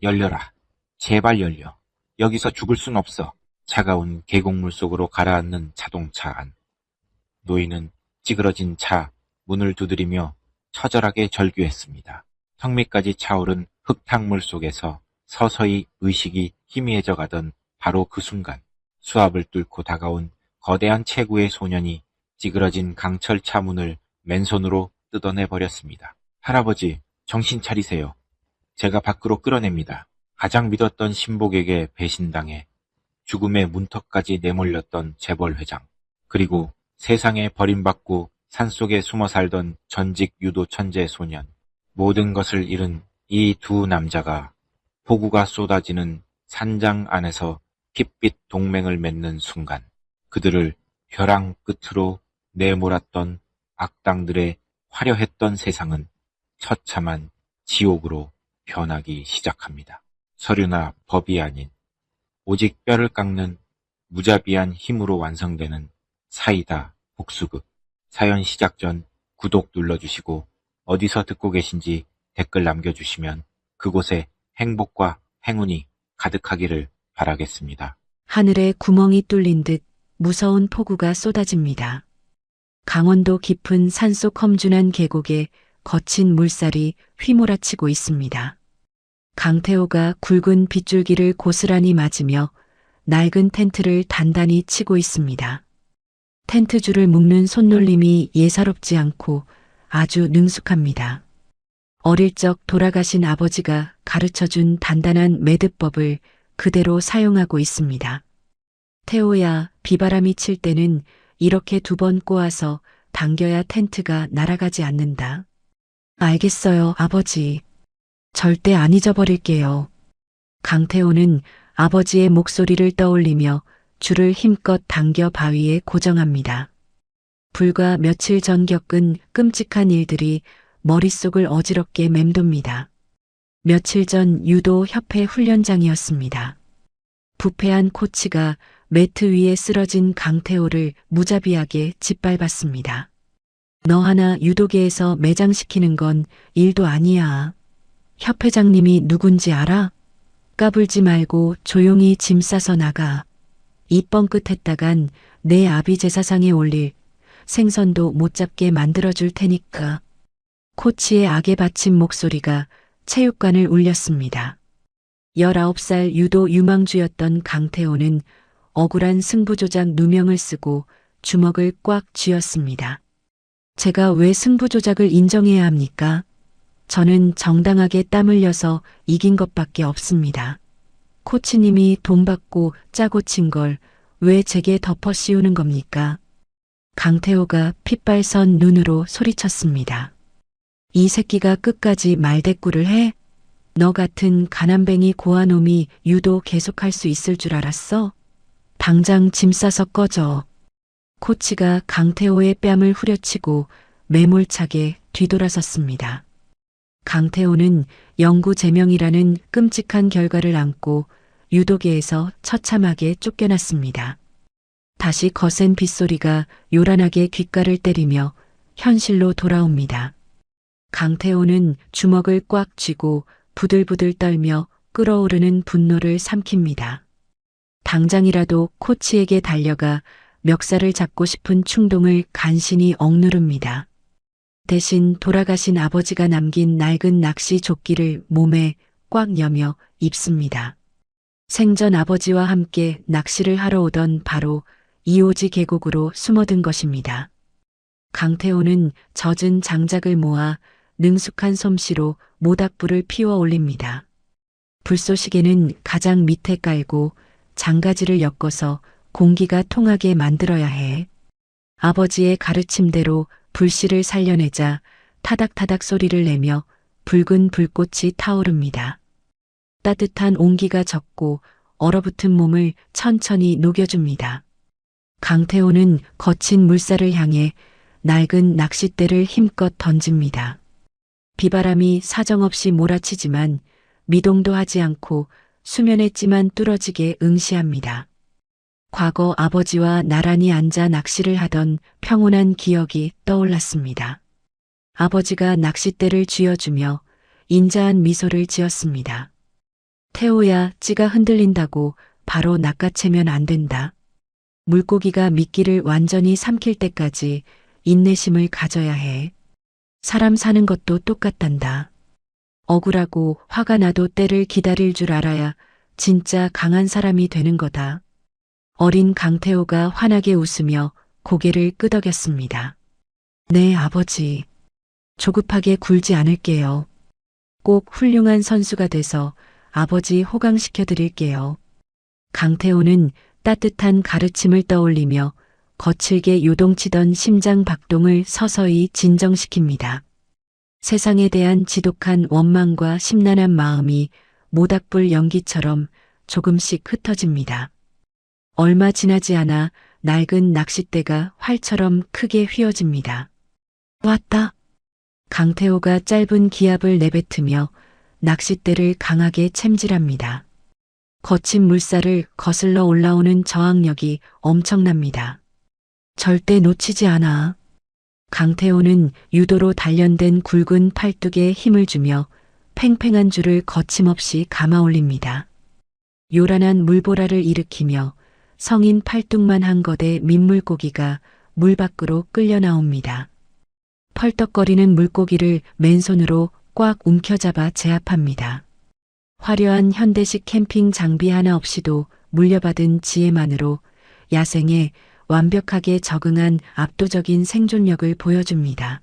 열려라. 제발 열려. 여기서 죽을 순 없어. 차가운 계곡물 속으로 가라앉는 자동차 안. 노인은 찌그러진 차 문을 두드리며 처절하게 절규했습니다. 턱 밑까지 차오른 흙탕물 속에서 서서히 의식이 희미해져 가던 바로 그 순간 수압을 뚫고 다가온 거대한 체구의 소년이 찌그러진 강철 차 문을 맨손으로 뜯어내 버렸습니다. 할아버지, 정신 차리세요. 제가 밖으로 끌어냅니다. 가장 믿었던 신복에게 배신당해 죽음의 문턱까지 내몰렸던 재벌 회장, 그리고 세상에 버림받고 산속에 숨어 살던 전직 유도 천재 소년, 모든 것을 잃은 이 두 남자가 폭우가 쏟아지는 산장 안에서 핏빛 동맹을 맺는 순간 그들을 벼랑 끝으로 내몰았던 악당들의 화려했던 세상은 처참한 지옥으로 변하기 시작합니다. 서류나 법이 아닌 오직 뼈를 깎는 무자비한 힘으로 완성되는 사이다 복수극. 사연 시작 전 구독 눌러주시고 어디서 듣고 계신지 댓글 남겨주시면 그곳에 행복과 행운이 가득하기를 바라겠습니다. 하늘에 구멍이 뚫린 듯 무서운 폭우가 쏟아집니다. 강원도 깊은 산속 험준한 계곡에 거친 물살이 휘몰아치고 있습니다. 강태호가 굵은 빗줄기를 고스란히 맞으며 낡은 텐트를 단단히 치고 있습니다. 텐트줄을 묶는 손놀림이 예사롭지 않고 아주 능숙합니다. 어릴 적 돌아가신 아버지가 가르쳐준 단단한 매듭법을 그대로 사용하고 있습니다. 태호야, 비바람이 칠 때는 이렇게 두 번 꼬아서 당겨야 텐트가 날아가지 않는다. 알겠어요, 아버지. 절대 안 잊어버릴게요. 강태호는 아버지의 목소리를 떠올리며 줄을 힘껏 당겨 바위에 고정합니다. 불과 며칠 전 겪은 끔찍한 일들이 머릿속을 어지럽게 맴돕니다. 며칠 전 유도 협회 훈련장이었습니다. 부패한 코치가 매트 위에 쓰러진 강태호를 무자비하게 짓밟았습니다. 너 하나 유도계에서 매장시키는 건 일도 아니야. 협회장님이 누군지 알아? 까불지 말고 조용히 짐 싸서 나가. 이 뻥끗했다간 내 아비 제사상에 올릴 생선도 못 잡게 만들어줄 테니까. 코치의 악에 바친 목소리가 체육관을 울렸습니다. 19살 유도 유망주였던 강태호는 억울한 승부조작 누명을 쓰고 주먹을 꽉 쥐었습니다. 제가 왜 승부조작을 인정해야 합니까? 저는 정당하게 땀 흘려서 이긴 것밖에 없습니다. 코치님이 돈 받고 짜고 친 걸 왜 제게 덮어 씌우는 겁니까? 강태호가 핏발선 눈으로 소리쳤습니다. 이 새끼가 끝까지 말대꾸를 해? 너 같은 가난뱅이 고아놈이 유도 계속할 수 있을 줄 알았어? 당장 짐 싸서 꺼져. 코치가 강태호의 뺨을 후려치고 매몰차게 뒤돌아섰습니다. 강태호는 영구제명이라는 끔찍한 결과를 안고 유도계에서 처참하게 쫓겨났습니다. 다시 거센 빗소리가 요란하게 귓가를 때리며 현실로 돌아옵니다. 강태호는 주먹을 꽉 쥐고 부들부들 떨며 끓어오르는 분노를 삼킵니다. 당장이라도 코치에게 달려가 멱살을 잡고 싶은 충동을 간신히 억누릅니다. 대신 돌아가신 아버지가 남긴 낡은 낚시 조끼를 몸에 꽉 여며 입습니다. 생전 아버지와 함께 낚시를 하러 오던 바로 이오지 계곡으로 숨어든 것입니다. 강태호는 젖은 장작을 모아 능숙한 솜씨로 모닥불을 피워 올립니다. 불쏘시개는 가장 밑에 깔고 장가지를 엮어서 공기가 통하게 만들어야 해. 아버지의 가르침대로 불씨를 살려내자 타닥타닥 소리를 내며 붉은 불꽃이 타오릅니다. 따뜻한 온기가 젖고 얼어붙은 몸을 천천히 녹여줍니다. 강태호는 거친 물살을 향해 낡은 낚싯대를 힘껏 던집니다. 비바람이 사정없이 몰아치지만 미동도 하지 않고 수면의 찌만 뚫어지게 응시합니다. 과거 아버지와 나란히 앉아 낚시를 하던 평온한 기억이 떠올랐습니다. 아버지가 낚싯대를 쥐어주며 인자한 미소를 지었습니다. 태호야, 찌가 흔들린다고 바로 낚아채면 안 된다. 물고기가 미끼를 완전히 삼킬 때까지 인내심을 가져야 해. 사람 사는 것도 똑같단다. 억울하고 화가 나도 때를 기다릴 줄 알아야 진짜 강한 사람이 되는 거다. 어린 강태호가 환하게 웃으며 고개를 끄덕였습니다. 네, 아버지. 조급하게 굴지 않을게요. 꼭 훌륭한 선수가 돼서 아버지 호강시켜 드릴게요. 강태호는 따뜻한 가르침을 떠올리며 거칠게 요동치던 심장 박동을 서서히 진정시킵니다. 세상에 대한 지독한 원망과 심란한 마음이 모닥불 연기처럼 조금씩 흩어집니다. 얼마 지나지 않아 낡은 낚싯대가 활처럼 크게 휘어집니다. 왔다. 강태호가 짧은 기압을 내뱉으며 낚싯대를 강하게 챔질합니다. 거친 물살을 거슬러 올라오는 저항력이 엄청납니다. 절대 놓치지 않아. 강태호는 유도로 단련된 굵은 팔뚝에 힘을 주며 팽팽한 줄을 거침없이 감아 올립니다. 요란한 물보라를 일으키며 성인 팔뚝만 한 거대 민물고기가 물 밖으로 끌려 나옵니다. 펄떡거리는 물고기를 맨손으로 꽉 움켜잡아 제압합니다. 화려한 현대식 캠핑 장비 하나 없이도 물려받은 지혜만으로 야생에 완벽하게 적응한 압도적인 생존력을 보여줍니다.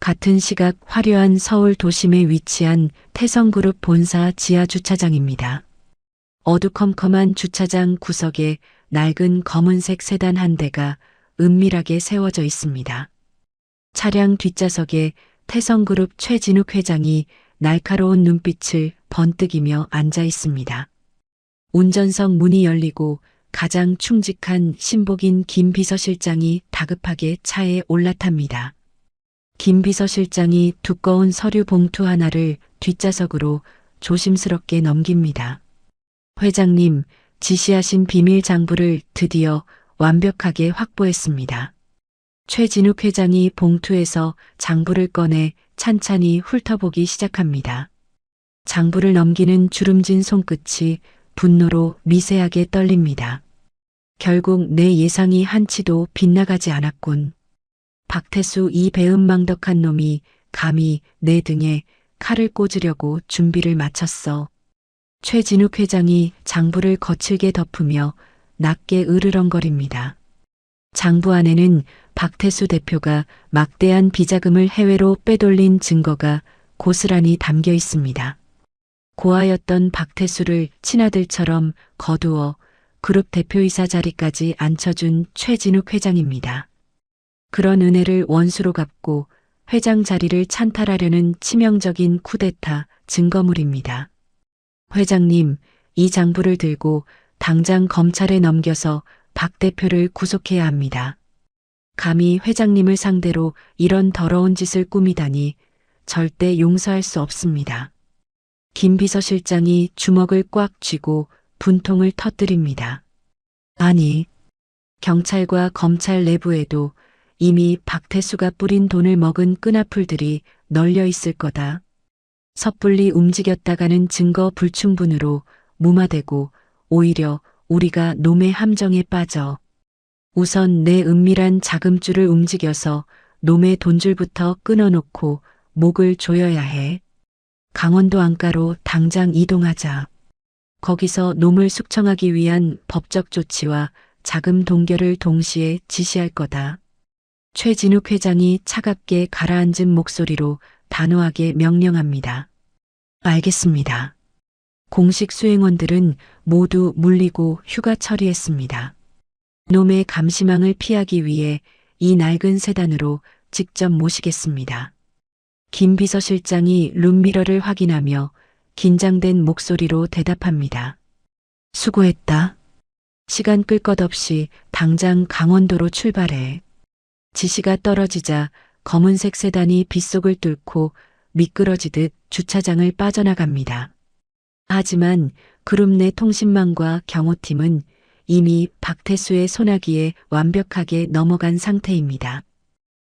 같은 시각 화려한 서울 도심에 위치한 태성그룹 본사 지하 주차장입니다. 어두컴컴한 주차장 구석에 낡은 검은색 세단 한 대가 은밀하게 세워져 있습니다. 차량 뒷좌석에 태성그룹 최진욱 회장이 날카로운 눈빛을 번뜩이며 앉아 있습니다. 운전석 문이 열리고 가장 충직한 신복인 김 비서실장이 다급하게 차에 올라탑니다. 김 비서실장이 두꺼운 서류 봉투 하나를 뒷좌석으로 조심스럽게 넘깁니다. 회장님, 지시하신 비밀 장부를 드디어 완벽하게 확보했습니다. 최진욱 회장이 봉투에서 장부를 꺼내 찬찬히 훑어보기 시작합니다. 장부를 넘기는 주름진 손끝이 분노로 미세하게 떨립니다. 결국 내 예상이 한치도 빗나가지 않았군. 박태수 이 배은망덕한 놈이 감히 내 등에 칼을 꽂으려고 준비를 마쳤어. 최진욱 회장이 장부를 거칠게 덮으며 낮게 으르렁거립니다. 장부 안에는 박태수 대표가 막대한 비자금을 해외로 빼돌린 증거가 고스란히 담겨 있습니다. 고아였던 박태수를 친아들처럼 거두어 그룹 대표이사 자리까지 앉혀준 최진욱 회장입니다. 그런 은혜를 원수로 갚고 회장 자리를 찬탈하려는 치명적인 쿠데타 증거물입니다. 회장님, 이 장부를 들고 당장 검찰에 넘겨서 박 대표를 구속해야 합니다. 감히 회장님을 상대로 이런 더러운 짓을 꾸미다니 절대 용서할 수 없습니다. 김 비서실장이 주먹을 꽉 쥐고 분통을 터뜨립니다. 아니, 경찰과 검찰 내부에도 이미 박태수가 뿌린 돈을 먹은 끈아풀들이 널려 있을 거다. 섣불리 움직였다가는 증거 불충분으로 무마되고 오히려 우리가 놈의 함정에 빠져. 우선 내 은밀한 자금줄을 움직여서 놈의 돈줄부터 끊어놓고 목을 조여야 해. 강원도 안가로 당장 이동하자. 거기서 놈을 숙청하기 위한 법적 조치와 자금 동결을 동시에 지시할 거다. 최진욱 회장이 차갑게 가라앉은 목소리로 단호하게 명령합니다. 알겠습니다. 공식 수행원들은 모두 물리고 휴가 처리했습니다. 놈의 감시망을 피하기 위해 이 낡은 세단으로 직접 모시겠습니다. 김 비서실장이 룸미러를 확인하며 긴장된 목소리로 대답합니다. 수고했다. 시간 끌 것 없이 당장 강원도로 출발해. 지시가 떨어지자 검은색 세단이 빗속을 뚫고 미끄러지듯 주차장을 빠져나갑니다. 하지만 그룹 내 통신망과 경호팀은 이미 박태수의 소나기에 완벽하게 넘어간 상태입니다.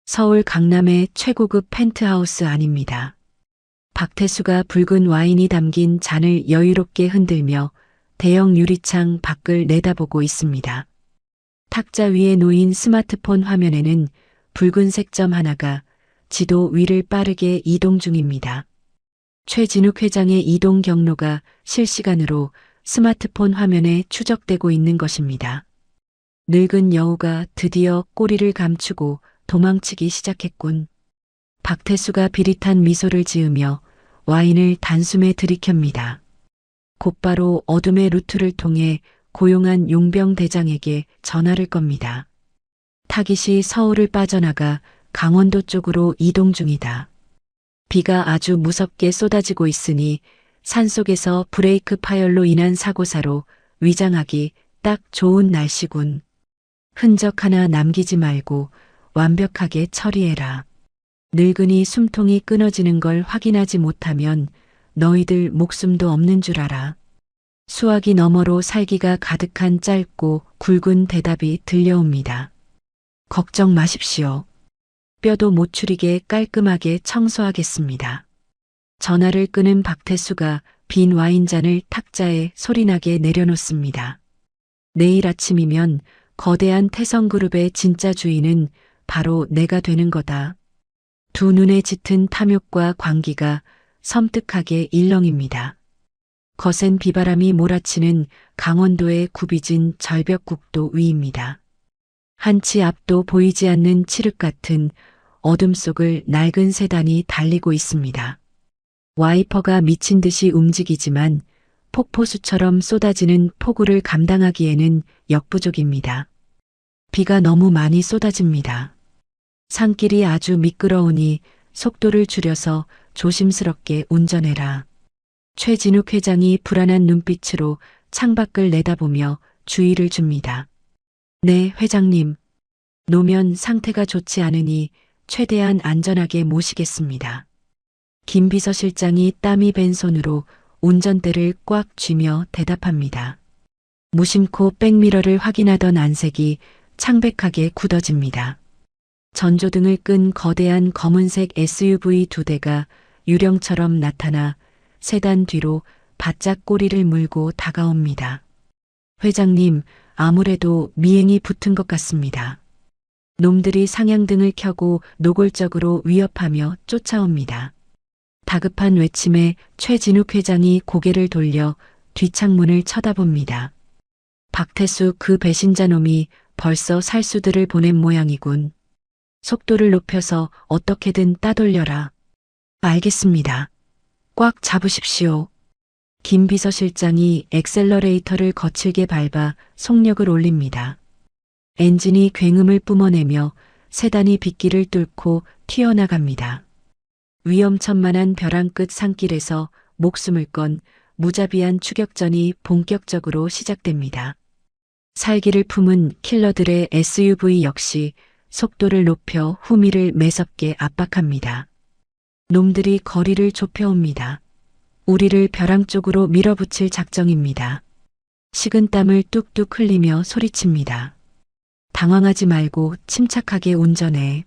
서울 강남의 최고급 펜트하우스 안입니다. 박태수가 붉은 와인이 담긴 잔을 여유롭게 흔들며 대형 유리창 밖을 내다보고 있습니다. 탁자 위에 놓인 스마트폰 화면에는 붉은색 점 하나가 지도 위를 빠르게 이동 중입니다. 최진욱 회장의 이동 경로가 실시간으로 스마트폰 화면에 추적되고 있는 것입니다. 늙은 여우가 드디어 꼬리를 감추고 도망치기 시작했군. 박태수가 비릿한 미소를 지으며 와인을 단숨에 들이켭니다. 곧바로 어둠의 루트를 통해 고용한 용병 대장에게 전화를 겁니다. 타깃이 서울을 빠져나가 강원도 쪽으로 이동 중이다. 비가 아주 무섭게 쏟아지고 있으니 산속에서 브레이크 파열로 인한 사고사로 위장하기 딱 좋은 날씨군. 흔적 하나 남기지 말고 완벽하게 처리해라. 늙은이 숨통이 끊어지는 걸 확인하지 못하면 너희들 목숨도 없는 줄 알아. 수화기 너머로 살기가 가득한 짧고 굵은 대답이 들려옵니다. 걱정 마십시오. 뼈도 못 추리게 깔끔하게 청소하겠습니다. 전화를 끊은 박태수가 빈 와인잔을 탁자에 소리나게 내려놓습니다. 내일 아침이면 거대한 태성그룹의 진짜 주인은 바로 내가 되는 거다. 두 눈에 짙은 탐욕과 광기가 섬뜩하게 일렁입니다. 거센 비바람이 몰아치는 강원도의 굽이진 절벽국도 위입니다. 한치 앞도 보이지 않는 칠흑 같은 어둠 속을 낡은 세단이 달리고 있습니다. 와이퍼가 미친 듯이 움직이지만 폭포수처럼 쏟아지는 폭우를 감당하기에는 역부족입니다. 비가 너무 많이 쏟아집니다. 산길이 아주 미끄러우니 속도를 줄여서 조심스럽게 운전해라. 최진욱 회장이 불안한 눈빛으로 창밖을 내다보며 주의를 줍니다. 네, 회장님. 노면 상태가 좋지 않으니 최대한 안전하게 모시겠습니다. 김 비서실장이 땀이 밴 손으로 운전대를 꽉 쥐며 대답합니다. 무심코 백미러를 확인하던 안색이 창백하게 굳어집니다. 전조등을 끈 거대한 검은색 SUV 두 대가 유령처럼 나타나 세단 뒤로 바짝 꼬리를 물고 다가옵니다. 회장님, 아무래도 미행이 붙은 것 같습니다. 놈들이 상향등을 켜고 노골적으로 위협하며 쫓아옵니다. 다급한 외침에 최진욱 회장이 고개를 돌려 뒷창문을 쳐다봅니다. 박태수 그 배신자 놈이 벌써 살수들을 보낸 모양이군. 속도를 높여서 어떻게든 따돌려라. 알겠습니다. 꽉 잡으십시오. 김 비서실장이 엑셀러레이터를 거칠게 밟아 속력을 올립니다. 엔진이 굉음을 뿜어내며 세단이 빗길을 뚫고 튀어나갑니다. 위험천만한 벼랑 끝 산길에서 목숨을 건 무자비한 추격전이 본격적으로 시작됩니다. 살기를 품은 킬러들의 SUV 역시 속도를 높여 후미를 매섭게 압박합니다. 놈들이 거리를 좁혀옵니다. 우리를 벼랑 쪽으로 밀어붙일 작정입니다. 식은땀을 뚝뚝 흘리며 소리칩니다. 당황하지 말고 침착하게 운전해.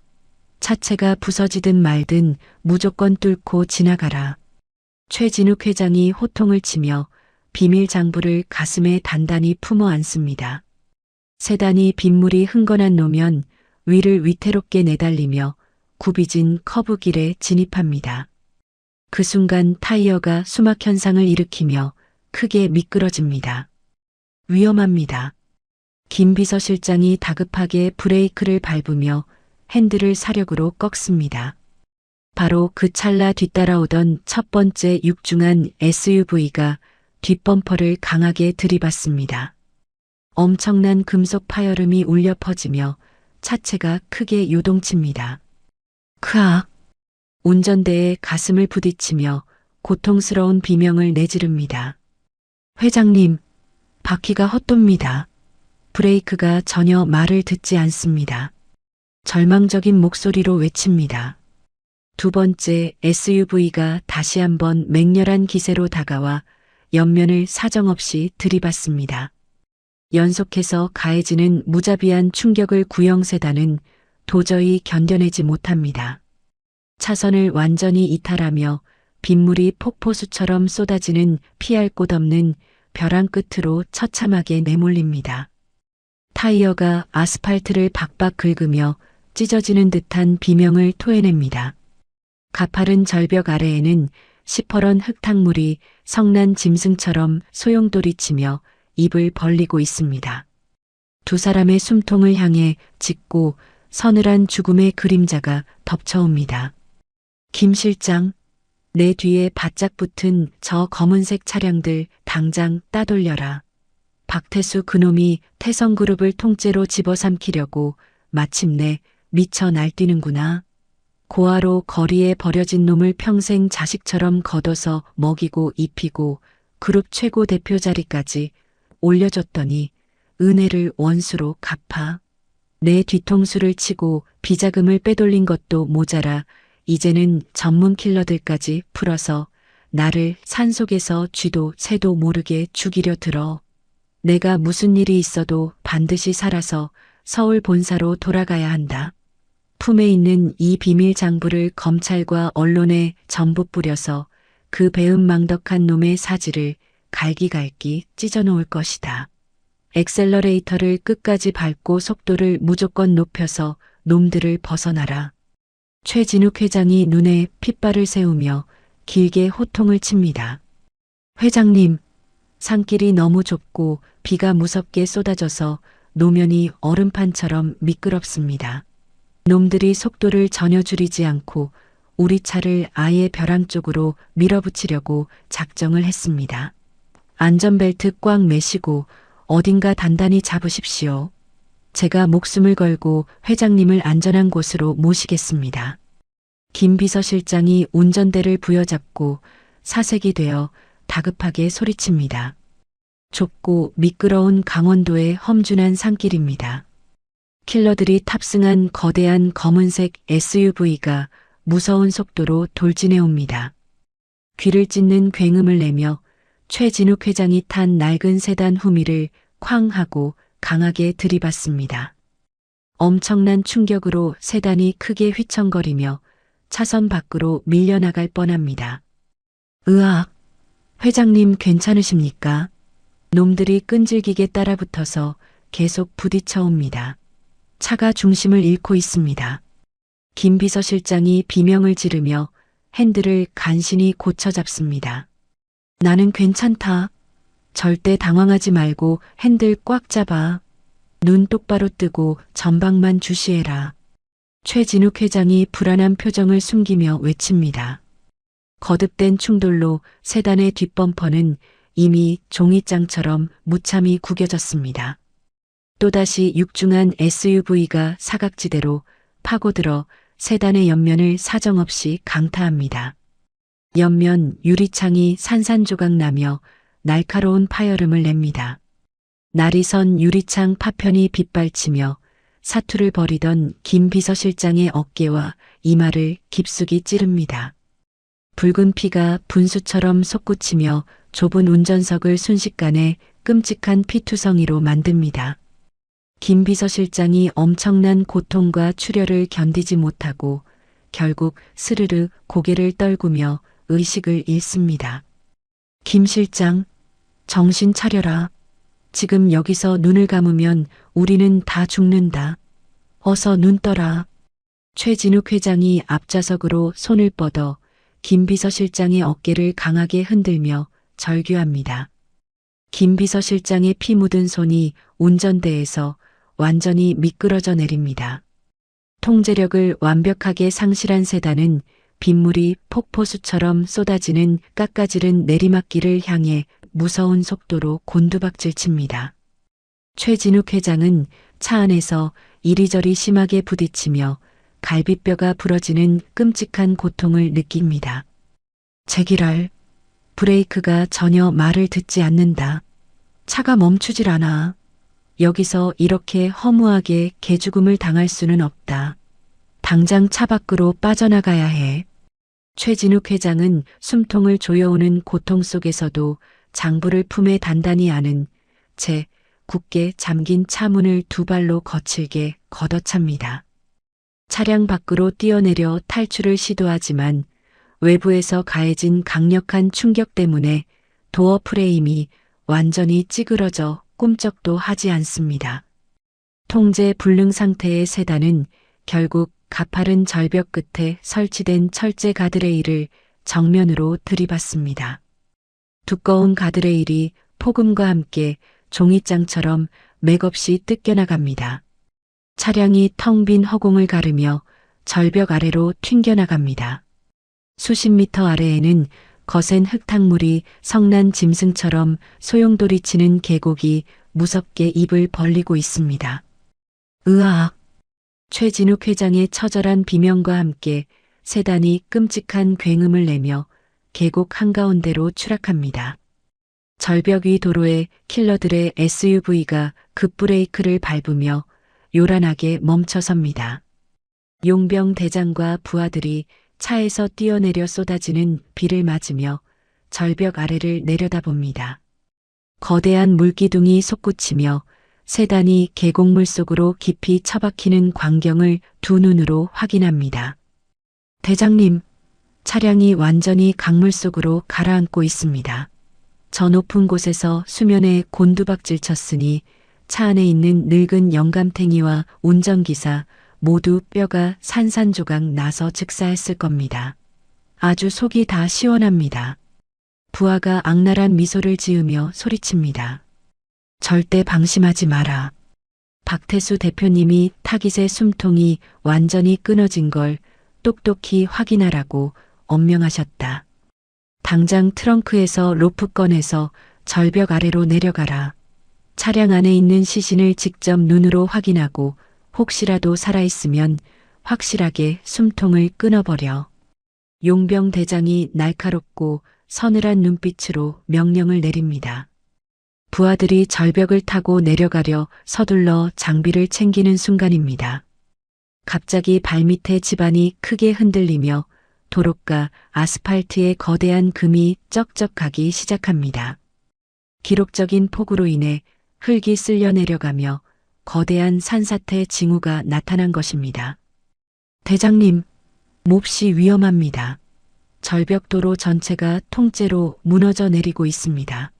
차체가 부서지든 말든 무조건 뚫고 지나가라. 최진욱 회장이 호통을 치며 비밀 장부를 가슴에 단단히 품어 안습니다. 세단이 빗물이 흥건한 노면 위를 위태롭게 내달리며 굽이진 커브길에 진입합니다. 그 순간 타이어가 수막 현상을 일으키며 크게 미끄러집니다. 위험합니다. 김 비서실장이 다급하게 브레이크를 밟으며 핸들을 사력으로 꺾습니다. 바로 그 찰나 뒤따라오던 첫 번째 육중한 SUV가 뒷범퍼를 강하게 들이받습니다. 엄청난 금속 파열음이 울려 퍼지며 차체가 크게 요동칩니다. 크악! 운전대에 가슴을 부딪히며 고통스러운 비명을 내지릅니다. 회장님, 바퀴가 헛돕니다. 브레이크가 전혀 말을 듣지 않습니다. 절망적인 목소리로 외칩니다. 두 번째 SUV가 다시 한번 맹렬한 기세로 다가와 옆면을 사정없이 들이받습니다. 연속해서 가해지는 무자비한 충격을 구형세단은 도저히 견뎌내지 못합니다. 차선을 완전히 이탈하며 빗물이 폭포수처럼 쏟아지는 피할 곳 없는 벼랑 끝으로 처참하게 내몰립니다. 타이어가 아스팔트를 박박 긁으며 찢어지는 듯한 비명을 토해냅니다. 가파른 절벽 아래에는 시퍼런 흙탕물이 성난 짐승처럼 소용돌이치며 입을 벌리고 있습니다. 두 사람의 숨통을 향해 짙고 서늘한 죽음의 그림자가 덮쳐옵니다. 김 실장, 내 뒤에 바짝 붙은 저 검은색 차량들 당장 따돌려라. 박태수 그놈이 태성그룹을 통째로 집어삼키려고 마침내 미쳐 날뛰는구나. 고아로 거리에 버려진 놈을 평생 자식처럼 걷어서 먹이고 입히고 그룹 최고 대표 자리까지 올려줬더니 은혜를 원수로 갚아. 내 뒤통수를 치고 비자금을 빼돌린 것도 모자라 이제는 전문 킬러들까지 풀어서 나를 산속에서 쥐도 새도 모르게 죽이려 들어. 내가 무슨 일이 있어도 반드시 살아서 서울 본사로 돌아가야 한다. 품에 있는 이 비밀 장부를 검찰과 언론에 전부 뿌려서 그 배은망덕한 놈의 사지를 갈기갈기 찢어놓을 것이다. 엑셀러레이터를 끝까지 밟고 속도를 무조건 높여서 놈들을 벗어나라. 최진욱 회장이 눈에 핏발을 세우며 길게 호통을 칩니다. 회장님, 산길이 너무 좁고 비가 무섭게 쏟아져서 노면이 얼음판처럼 미끄럽습니다. 놈들이 속도를 전혀 줄이지 않고 우리 차를 아예 벼랑 쪽으로 밀어붙이려고 작정을 했습니다. 안전벨트 꽉 매시고 어딘가 단단히 잡으십시오. 제가 목숨을 걸고 회장님을 안전한 곳으로 모시겠습니다. 김 비서실장이 운전대를 부여잡고 사색이 되어 다급하게 소리칩니다. 좁고 미끄러운 강원도의 험준한 산길입니다. 킬러들이 탑승한 거대한 검은색 SUV가 무서운 속도로 돌진해 옵니다. 귀를 찢는 굉음을 내며 최진욱 회장이 탄 낡은 세단 후미를 쾅 하고 강하게 들이받습니다. 엄청난 충격으로 세단이 크게 휘청거리며 차선 밖으로 밀려나갈 뻔합니다. 으악! 회장님 괜찮으십니까? 놈들이 끈질기게 따라붙어서 계속 부딪혀 옵니다. 차가 중심을 잃고 있습니다. 김 비서실장이 비명을 지르며 핸들을 간신히 고쳐 잡습니다. 나는 괜찮다. 절대 당황하지 말고 핸들 꽉 잡아. 눈 똑바로 뜨고 전방만 주시해라. 최진욱 회장이 불안한 표정을 숨기며 외칩니다. 거듭된 충돌로 세단의 뒷범퍼는 이미 종이장처럼 무참히 구겨졌습니다. 또다시 육중한 SUV가 사각지대로 파고들어 세단의 옆면을 사정없이 강타합니다. 옆면 유리창이 산산조각 나며 날카로운 파열음을 냅니다. 날이 선 유리창 파편이 빗발치며 사투를 벌이던 김 비서실장의 어깨와 이마를 깊숙이 찌릅니다. 붉은 피가 분수처럼 솟구치며 좁은 운전석을 순식간에 끔찍한 피투성이로 만듭니다. 김 비서실장이 엄청난 고통과 출혈을 견디지 못하고 결국 스르르 고개를 떨구며 의식을 잃습니다. 김 실장, 정신 차려라. 지금 여기서 눈을 감으면 우리는 다 죽는다. 어서 눈 떠라. 최진욱 회장이 앞좌석으로 손을 뻗어 김 비서실장의 어깨를 강하게 흔들며 절규합니다. 김 비서실장의 피 묻은 손이 운전대에서 완전히 미끄러져 내립니다. 통제력을 완벽하게 상실한 세단은 빗물이 폭포수처럼 쏟아지는 깎아지른 내리막길을 향해 무서운 속도로 곤두박질 칩니다. 최진욱 회장은 차 안에서 이리저리 심하게 부딪히며 갈비뼈가 부러지는 끔찍한 고통을 느낍니다. 제기랄, 브레이크가 전혀 말을 듣지 않는다. 차가 멈추질 않아. 여기서 이렇게 허무하게 개죽음을 당할 수는 없다. 당장 차 밖으로 빠져나가야 해. 최진욱 회장은 숨통을 조여오는 고통 속에서도 장부를 품에 단단히 안은 채 굳게 잠긴 차 문을 두 발로 거칠게 걷어찹니다. 차량 밖으로 뛰어내려 탈출을 시도하지만 외부에서 가해진 강력한 충격 때문에 도어 프레임이 완전히 찌그러져 꿈쩍도 하지 않습니다. 통제 불능 상태의 세단은 결국 가파른 절벽 끝에 설치된 철제 가드레일을 정면으로 들이받습니다. 두꺼운 가드레일이 폭음과 함께 종이장처럼 맥없이 뜯겨나갑니다. 차량이 텅 빈 허공을 가르며 절벽 아래로 튕겨나갑니다. 수십 미터 아래에는 거센 흙탕물이 성난 짐승처럼 소용돌이치는 계곡이 무섭게 입을 벌리고 있습니다. 으악! 최진욱 회장의 처절한 비명과 함께 세단이 끔찍한 굉음을 내며 계곡 한가운데로 추락합니다. 절벽 위 도로에 킬러들의 SUV가 급브레이크를 밟으며 요란하게 멈춰섭니다. 용병 대장과 부하들이 차에서 뛰어내려 쏟아지는 비를 맞으며 절벽 아래를 내려다봅니다. 거대한 물기둥이 솟구치며 세단이 계곡물 속으로 깊이 처박히는 광경을 두 눈으로 확인합니다. 대장님, 차량이 완전히 강물 속으로 가라앉고 있습니다. 저 높은 곳에서 수면에 곤두박질 쳤으니 차 안에 있는 늙은 영감탱이와 운전기사 모두 뼈가 산산조각 나서 즉사했을 겁니다. 아주 속이 다 시원합니다. 부하가 악랄한 미소를 지으며 소리칩니다. 절대 방심하지 마라. 박태수 대표님이 타깃의 숨통이 완전히 끊어진 걸 똑똑히 확인하라고 엄명하셨다. 당장 트렁크에서 로프 꺼내서 절벽 아래로 내려가라. 차량 안에 있는 시신을 직접 눈으로 확인하고 혹시라도 살아있으면 확실하게 숨통을 끊어버려. 용병 대장이 날카롭고 서늘한 눈빛으로 명령을 내립니다. 부하들이 절벽을 타고 내려가려 서둘러 장비를 챙기는 순간입니다. 갑자기 발밑에 지반이 크게 흔들리며 도로가 아스팔트에 거대한 금이 쩍쩍하기 시작합니다. 기록적인 폭우로 인해 흙이 쓸려 내려가며 거대한 산사태 징후가 나타난 것입니다. 대장님, 몹시 위험합니다. 절벽도로 전체가 통째로 무너져 내리고 있습니다.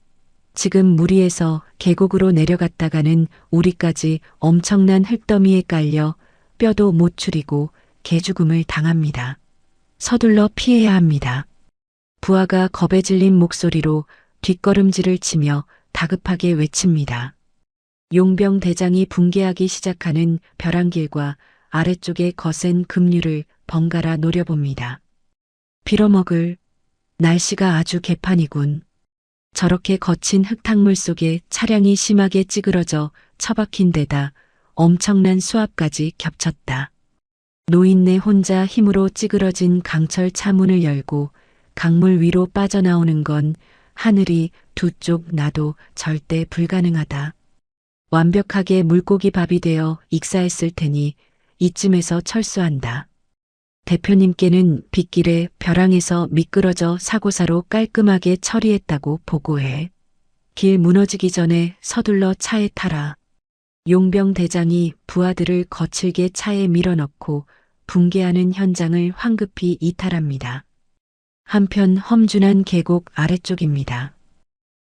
지금 무리해서 계곡으로 내려갔다가는 우리까지 엄청난 흙더미에 깔려 뼈도 못 추리고 개죽음을 당합니다. 서둘러 피해야 합니다. 부하가 겁에 질린 목소리로 뒷걸음질을 치며 다급하게 외칩니다. 용병 대장이 붕괴하기 시작하는 벼랑길과 아래쪽의 거센 급류를 번갈아 노려봅니다. 빌어먹을 날씨가 아주 개판이군. 저렇게 거친 흙탕물 속에 차량이 심하게 찌그러져 처박힌 데다 엄청난 수압까지 겹쳤다. 노인네 혼자 힘으로 찌그러진 강철 차문을 열고 강물 위로 빠져나오는 건 하늘이 두 쪽 나도 절대 불가능하다. 완벽하게 물고기 밥이 되어 익사했을 테니 이쯤에서 철수한다. 대표님께는 빗길에 벼랑에서 미끄러져 사고사로 깔끔하게 처리했다고 보고해. 길 무너지기 전에 서둘러 차에 타라. 용병 대장이 부하들을 거칠게 차에 밀어넣고 붕괴하는 현장을 황급히 이탈합니다. 한편 험준한 계곡 아래쪽입니다.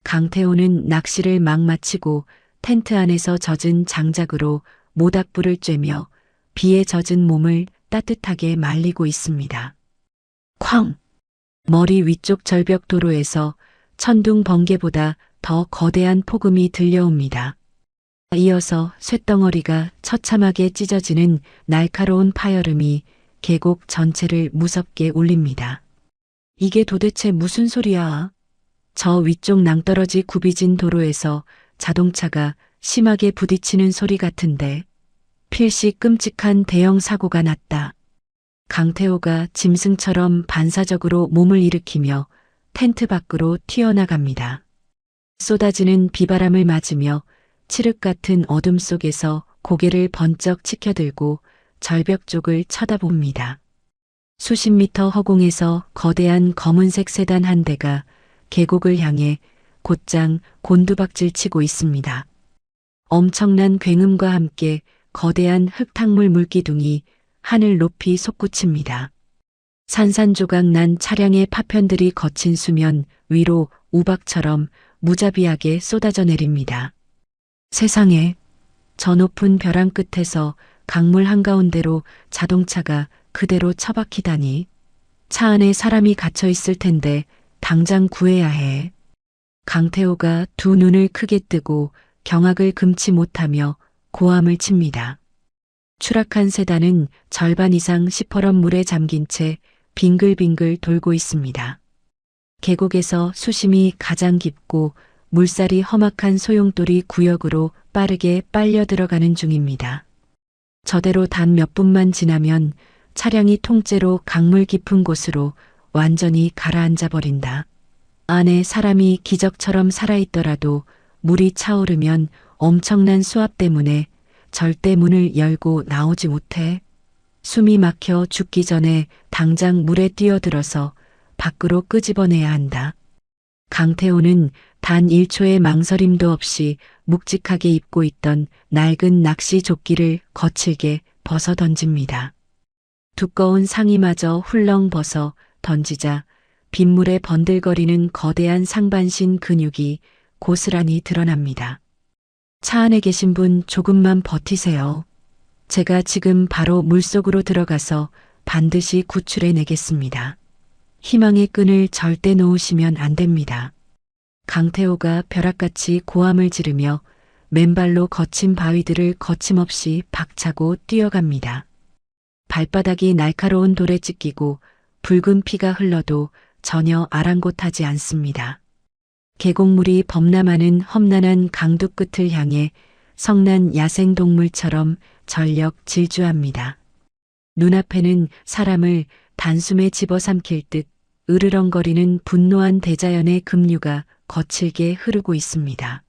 강태호는 낚시를 막 마치고 텐트 안에서 젖은 장작으로 모닥불을 쬐며 비에 젖은 몸을 따뜻하게 말리고 있습니다. 쾅! 머리 위쪽 절벽 도로에서 천둥 번개보다 더 거대한 폭음이 들려옵니다. 이어서 쇳덩어리가 처참하게 찢어지는 날카로운 파열음이 계곡 전체를 무섭게 울립니다. 이게 도대체 무슨 소리야? 저 위쪽 낭떠러지 굽이진 도로에서 자동차가 심하게 부딪히는 소리 같은데 필시 끔찍한 대형 사고가 났다. 강태호가 짐승처럼 반사적으로 몸을 일으키며 텐트 밖으로 튀어나갑니다. 쏟아지는 비바람을 맞으며 칠흑 같은 어둠 속에서 고개를 번쩍 치켜들고 절벽 쪽을 쳐다봅니다. 수십 미터 허공에서 거대한 검은색 세단 한 대가 계곡을 향해 곧장 곤두박질 치고 있습니다. 엄청난 굉음과 함께 거대한 흙탕물 물기둥이 하늘 높이 솟구칩니다. 산산조각 난 차량의 파편들이 거친 수면 위로 우박처럼 무자비하게 쏟아져 내립니다. 세상에, 저 높은 벼랑 끝에서 강물 한가운데로 자동차가 그대로 처박히다니. 차 안에 사람이 갇혀 있을 텐데 당장 구해야 해. 강태호가 두 눈을 크게 뜨고 경악을 금치 못하며 고함을 칩니다. 추락한 세단은 절반 이상 시퍼런 물에 잠긴 채 빙글빙글 돌고 있습니다. 계곡에서 수심이 가장 깊고 물살이 험악한 소용돌이 구역으로 빠르게 빨려 들어가는 중입니다. 저대로 단 몇 분만 지나면 차량이 통째로 강물 깊은 곳으로 완전히 가라앉아 버린다. 안에 사람이 기적처럼 살아있더라도 물이 차오르면 엄청난 수압 때문에 절대 문을 열고 나오지 못해. 숨이 막혀 죽기 전에 당장 물에 뛰어들어서 밖으로 끄집어내야 한다. 강태호는 단 1초의 망설임도 없이 묵직하게 입고 있던 낡은 낚시 조끼를 거칠게 벗어 던집니다. 두꺼운 상의마저 훌렁 벗어 던지자 빗물에 번들거리는 거대한 상반신 근육이 고스란히 드러납니다. 차 안에 계신 분 조금만 버티세요. 제가 지금 바로 물속으로 들어가서 반드시 구출해 내겠습니다. 희망의 끈을 절대 놓으시면 안 됩니다. 강태호가 벼락같이 고함을 지르며 맨발로 거친 바위들을 거침없이 박차고 뛰어갑니다. 발바닥이 날카로운 돌에 찢기고 붉은 피가 흘러도 전혀 아랑곳하지 않습니다. 계곡물이 범람하는 험난한 강둑 끝을 향해 성난 야생동물처럼 전력 질주합니다. 눈앞에는 사람을 단숨에 집어삼킬 듯 으르렁거리는 분노한 대자연의 급류가 거칠게 흐르고 있습니다.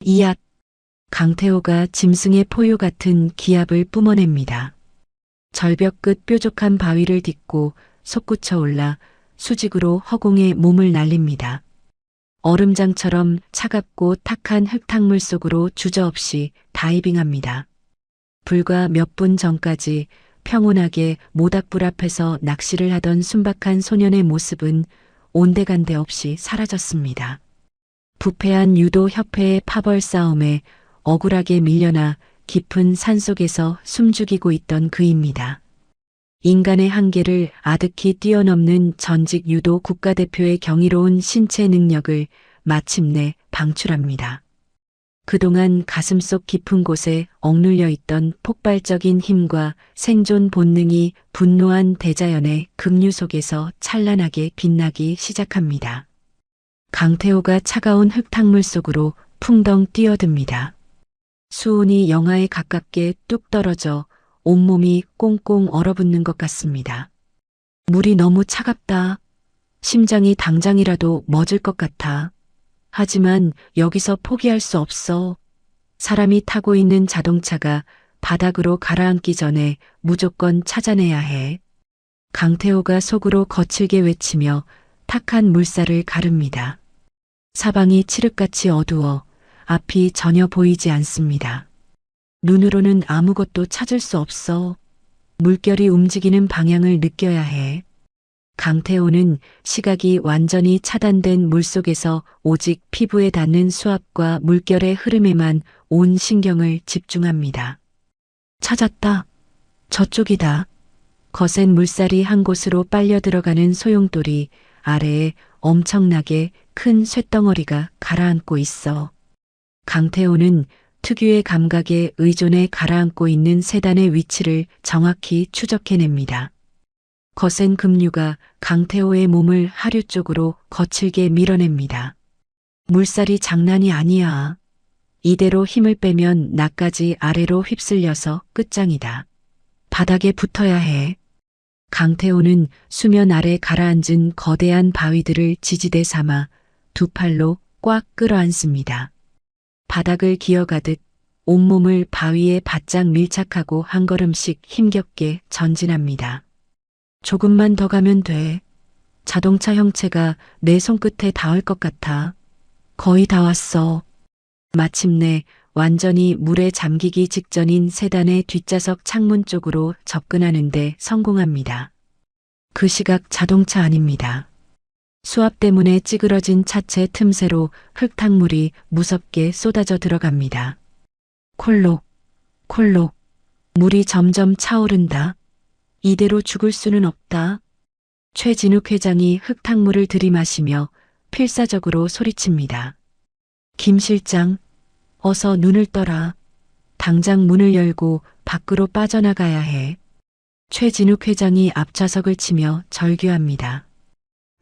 이앗! 강태호가 짐승의 포효 같은 기압을 뿜어냅니다. 절벽 끝 뾰족한 바위를 딛고 솟구쳐 올라 수직으로 허공에 몸을 날립니다. 얼음장처럼 차갑고 탁한 흙탕물 속으로 주저없이 다이빙합니다. 불과 몇 분 전까지 평온하게 모닥불 앞에서 낚시를 하던 순박한 소년의 모습은 온데간데 없이 사라졌습니다. 부패한 유도 협회의 파벌 싸움에 억울하게 밀려나 깊은 산속에서 숨죽이고 있던 그입니다. 인간의 한계를 아득히 뛰어넘는 전직 유도 국가대표의 경이로운 신체 능력을 마침내 방출합니다. 그동안 가슴속 깊은 곳에 억눌려 있던 폭발적인 힘과 생존 본능이 분노한 대자연의 급류 속에서 찬란하게 빛나기 시작합니다. 강태호가 차가운 흙탕물 속으로 풍덩 뛰어듭니다. 수온이 영하에 가깝게 뚝 떨어져 온몸이 꽁꽁 얼어붙는 것 같습니다. 물이 너무 차갑다. 심장이 당장이라도 멎을 것 같아. 하지만 여기서 포기할 수 없어. 사람이 타고 있는 자동차가 바닥으로 가라앉기 전에 무조건 찾아내야 해. 강태호가 속으로 거칠게 외치며 탁한 물살을 가릅니다. 사방이 칠흑같이 어두워 앞이 전혀 보이지 않습니다. 눈으로는 아무것도 찾을 수 없어. 물결이 움직이는 방향을 느껴야 해. 강태호는 시각이 완전히 차단된 물속에서 오직 피부에 닿는 수압과 물결의 흐름에만 온 신경을 집중합니다. 찾았다. 저쪽이다. 거센 물살이 한 곳으로 빨려 들어가는 소용돌이 아래에 엄청나게 큰 쇳덩어리가 가라앉고 있어. 강태호는 특유의 감각에 의존해 가라앉고 있는 세단의 위치를 정확히 추적해냅니다. 거센 급류가 강태호의 몸을 하류 쪽으로 거칠게 밀어냅니다. 물살이 장난이 아니야. 이대로 힘을 빼면 나까지 아래로 휩쓸려서 끝장이다. 바닥에 붙어야 해. 강태호는 수면 아래 가라앉은 거대한 바위들을 지지대 삼아 두 팔로 꽉 끌어안습니다. 바닥을 기어가듯 온몸을 바위에 바짝 밀착하고 한 걸음씩 힘겹게 전진합니다. 조금만 더 가면 돼. 자동차 형체가 내 손끝에 닿을 것 같아. 거의 다 왔어. 마침내 완전히 물에 잠기기 직전인 세단의 뒷좌석 창문 쪽으로 접근하는데 성공합니다. 그 시각 자동차 안입니다. 수압 때문에 찌그러진 차체 틈새로 흙탕물이 무섭게 쏟아져 들어갑니다. 콜록, 콜록. 물이 점점 차오른다. 이대로 죽을 수는 없다. 최진욱 회장이 흙탕물을 들이마시며 필사적으로 소리칩니다. 김 실장, 어서 눈을 떠라. 당장 문을 열고 밖으로 빠져나가야 해. 최진욱 회장이 앞좌석을 치며 절규합니다.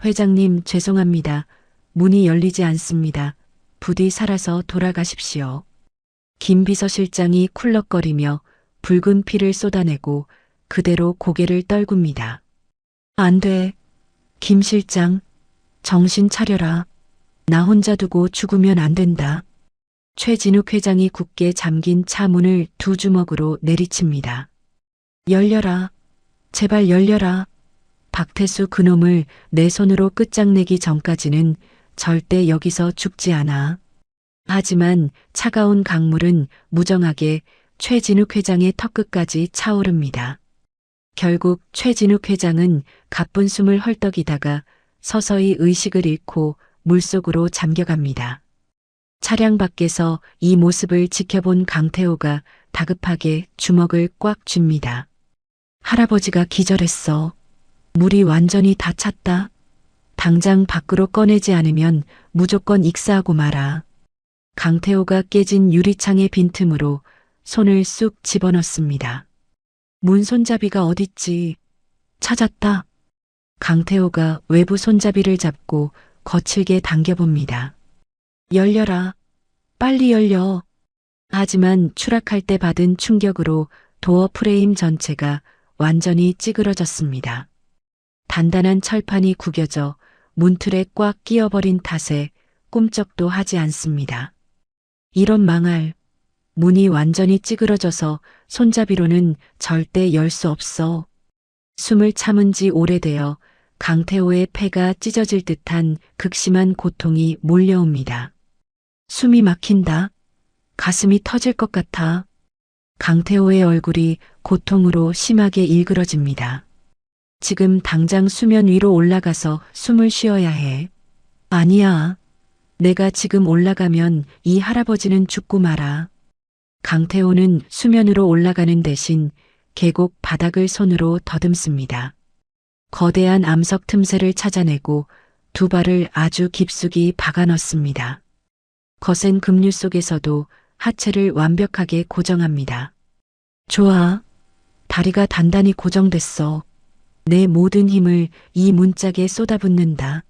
회장님, 죄송합니다. 문이 열리지 않습니다. 부디 살아서 돌아가십시오. 김 비서실장이 쿨럭거리며 붉은 피를 쏟아내고 그대로 고개를 떨굽니다. 안 돼. 김 실장, 정신 차려라. 나 혼자 두고 죽으면 안 된다. 최진욱 회장이 굳게 잠긴 차 문을 두 주먹으로 내리칩니다. 열려라. 제발 열려라. 박태수 그놈을 내 손으로 끝장내기 전까지는 절대 여기서 죽지 않아. 하지만 차가운 강물은 무정하게 최진욱 회장의 턱끝까지 차오릅니다. 결국 최진욱 회장은 가쁜 숨을 헐떡이다가 서서히 의식을 잃고 물속으로 잠겨갑니다. 차량 밖에서 이 모습을 지켜본 강태호가 다급하게 주먹을 꽉 쥡니다. 할아버지가 기절했어. 물이 완전히 다 찼다. 당장 밖으로 꺼내지 않으면 무조건 익사하고 말아. 강태호가 깨진 유리창의 빈틈으로 손을 쑥 집어넣습니다. 문 손잡이가 어딨지? 찾았다. 강태호가 외부 손잡이를 잡고 거칠게 당겨봅니다. 열려라. 빨리 열려. 하지만 추락할 때 받은 충격으로 도어 프레임 전체가 완전히 찌그러졌습니다. 단단한 철판이 구겨져 문틀에 꽉 끼어버린 탓에 꿈쩍도 하지 않습니다. 이런 망할. 문이 완전히 찌그러져서 손잡이로는 절대 열 수 없어. 숨을 참은 지 오래되어 강태호의 폐가 찢어질 듯한 극심한 고통이 몰려옵니다. 숨이 막힌다. 가슴이 터질 것 같아. 강태호의 얼굴이 고통으로 심하게 일그러집니다. 지금 당장 수면 위로 올라가서 숨을 쉬어야 해. 아니야. 내가 지금 올라가면 이 할아버지는 죽고 말아. 강태호는 수면으로 올라가는 대신 계곡 바닥을 손으로 더듬습니다. 거대한 암석 틈새를 찾아내고 두 발을 아주 깊숙이 박아 넣습니다. 거센 급류 속에서도 하체를 완벽하게 고정합니다. 좋아. 다리가 단단히 고정됐어. 내 모든 힘을 이 문짝에 쏟아붓는다.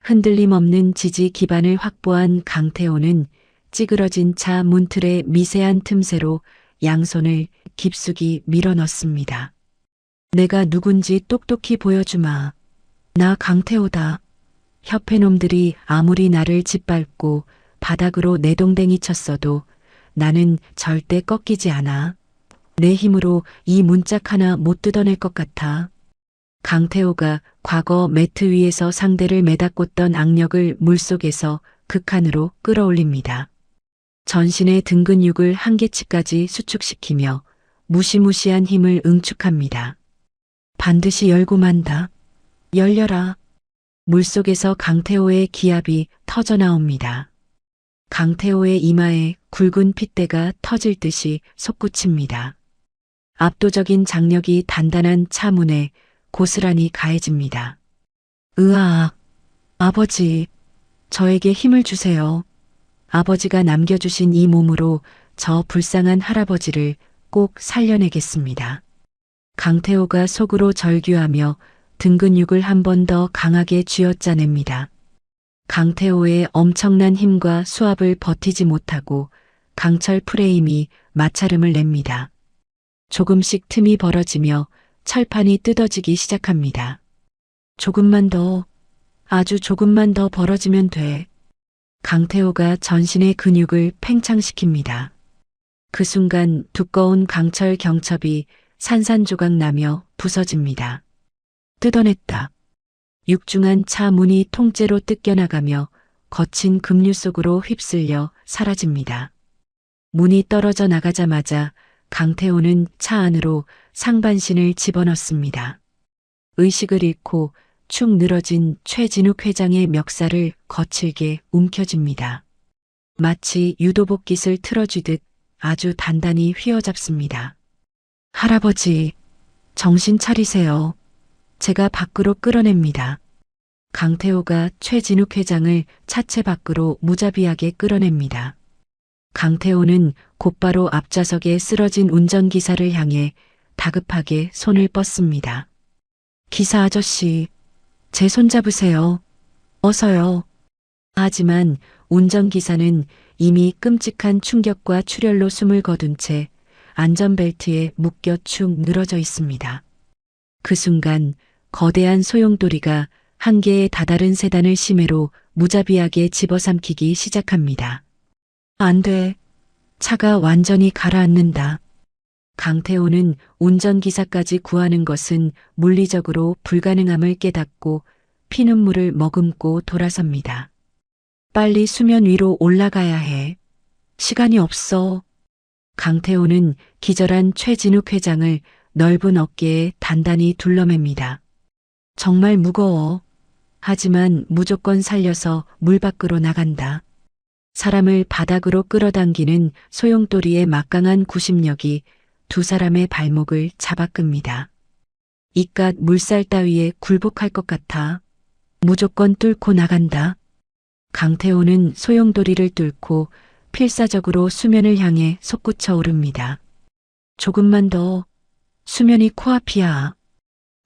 흔들림 없는 지지 기반을 확보한 강태호는 찌그러진 차 문틀의 미세한 틈새로 양손을 깊숙이 밀어 넣습니다. 내가 누군지 똑똑히 보여주마. 나 강태호다. 협회 놈들이 아무리 나를 짓밟고 바닥으로 내동댕이 쳤어도 나는 절대 꺾이지 않아. 내 힘으로 이 문짝 하나 못 뜯어낼 것 같아. 강태호가 과거 매트 위에서 상대를 매다꽂던 악력을 물속에서 극한으로 끌어올립니다. 전신의 등 근육을 한계치까지 수축시키며 무시무시한 힘을 응축합니다. 반드시 열고 만다. 열려라. 물속에서 강태호의 기압이 터져나옵니다. 강태호의 이마에 굵은 핏대가 터질 듯이 솟구칩니다. 압도적인 장력이 단단한 차문에 고스란히 가해집니다. 으악, 아버지, 저에게 힘을 주세요. 아버지가 남겨주신 이 몸으로 저 불쌍한 할아버지를 꼭 살려내겠습니다. 강태호가 속으로 절규하며 등 근육을 한 번 더 강하게 쥐어짜냅니다. 강태호의 엄청난 힘과 수압을 버티지 못하고 강철 프레임이 마찰음을 냅니다. 조금씩 틈이 벌어지며 철판이 뜯어지기 시작합니다. 조금만 더, 아주 조금만 더 벌어지면 돼. 강태호가 전신의 근육을 팽창시킵니다. 그 순간 두꺼운 강철 경첩이 산산조각 나며 부서집니다. 뜯어냈다. 육중한 차 문이 통째로 뜯겨나가며 거친 급류 속으로 휩쓸려 사라집니다. 문이 떨어져 나가자마자 강태호는 차 안으로 상반신을 집어넣습니다. 의식을 잃고 축 늘어진 최진욱 회장의 멱살을 거칠게 움켜쥡니다. 마치 유도복깃을 틀어쥐듯 아주 단단히 휘어잡습니다. 할아버지, 정신 차리세요. 제가 밖으로 끌어냅니다. 강태호가 최진욱 회장을 차체 밖으로 무자비하게 끌어냅니다. 강태호는 곧바로 앞좌석에 쓰러진 운전기사를 향해 다급하게 손을 뻗습니다. 기사 아저씨, 제 손 잡으세요. 어서요. 하지만 운전기사는 이미 끔찍한 충격과 출혈로 숨을 거둔 채 안전벨트에 묶여 축 늘어져 있습니다. 그 순간 거대한 소용돌이가 한 개의 다다른 세단을 심해로 무자비하게 집어삼키기 시작합니다. 안 돼. 차가 완전히 가라앉는다. 강태호는 운전기사까지 구하는 것은 물리적으로 불가능함을 깨닫고 피눈물을 머금고 돌아섭니다. 빨리 수면 위로 올라가야 해. 시간이 없어. 강태호는 기절한 최진욱 회장을 넓은 어깨에 단단히 둘러맵니다. 정말 무거워. 하지만 무조건 살려서 물 밖으로 나간다. 사람을 바닥으로 끌어당기는 소용돌이의 막강한 구심력이 두 사람의 발목을 잡아끕니다. 이깟 물살 따위에 굴복할 것 같아. 무조건 뚫고 나간다. 강태호는 소용돌이를 뚫고 필사적으로 수면을 향해 솟구쳐 오릅니다. 조금만 더. 수면이 코앞이야.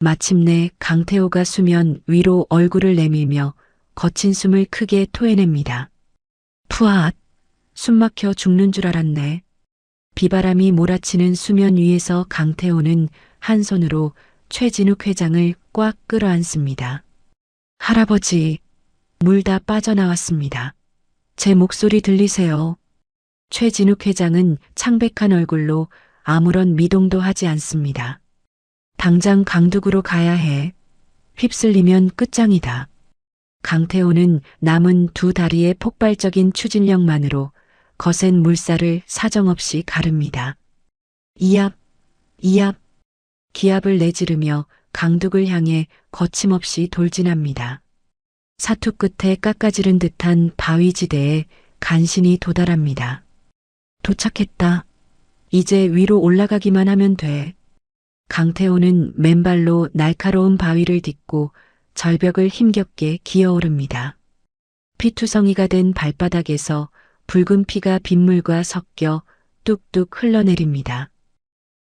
마침내 강태호가 수면 위로 얼굴을 내밀며 거친 숨을 크게 토해냅니다. 푸앗. 숨막혀 죽는 줄 알았네. 비바람이 몰아치는 수면 위에서 강태호는 한 손으로 최진욱 회장을 꽉 끌어안습니다. 할아버지, 물 다 빠져나왔습니다. 제 목소리 들리세요? 최진욱 회장은 창백한 얼굴로 아무런 미동도 하지 않습니다. 당장 강둑으로 가야 해. 휩쓸리면 끝장이다. 강태호는 남은 두 다리의 폭발적인 추진력만으로 거센 물살을 사정없이 가릅니다. 이압, 이압, 기압을 내지르며 강둑을 향해 거침없이 돌진합니다. 사투 끝에 깎아지른 듯한 바위지대에 간신히 도달합니다. 도착했다. 이제 위로 올라가기만 하면 돼. 강태호는 맨발로 날카로운 바위를 딛고 절벽을 힘겹게 기어오릅니다. 피투성이가 된 발바닥에서 붉은 피가 빗물과 섞여 뚝뚝 흘러내립니다.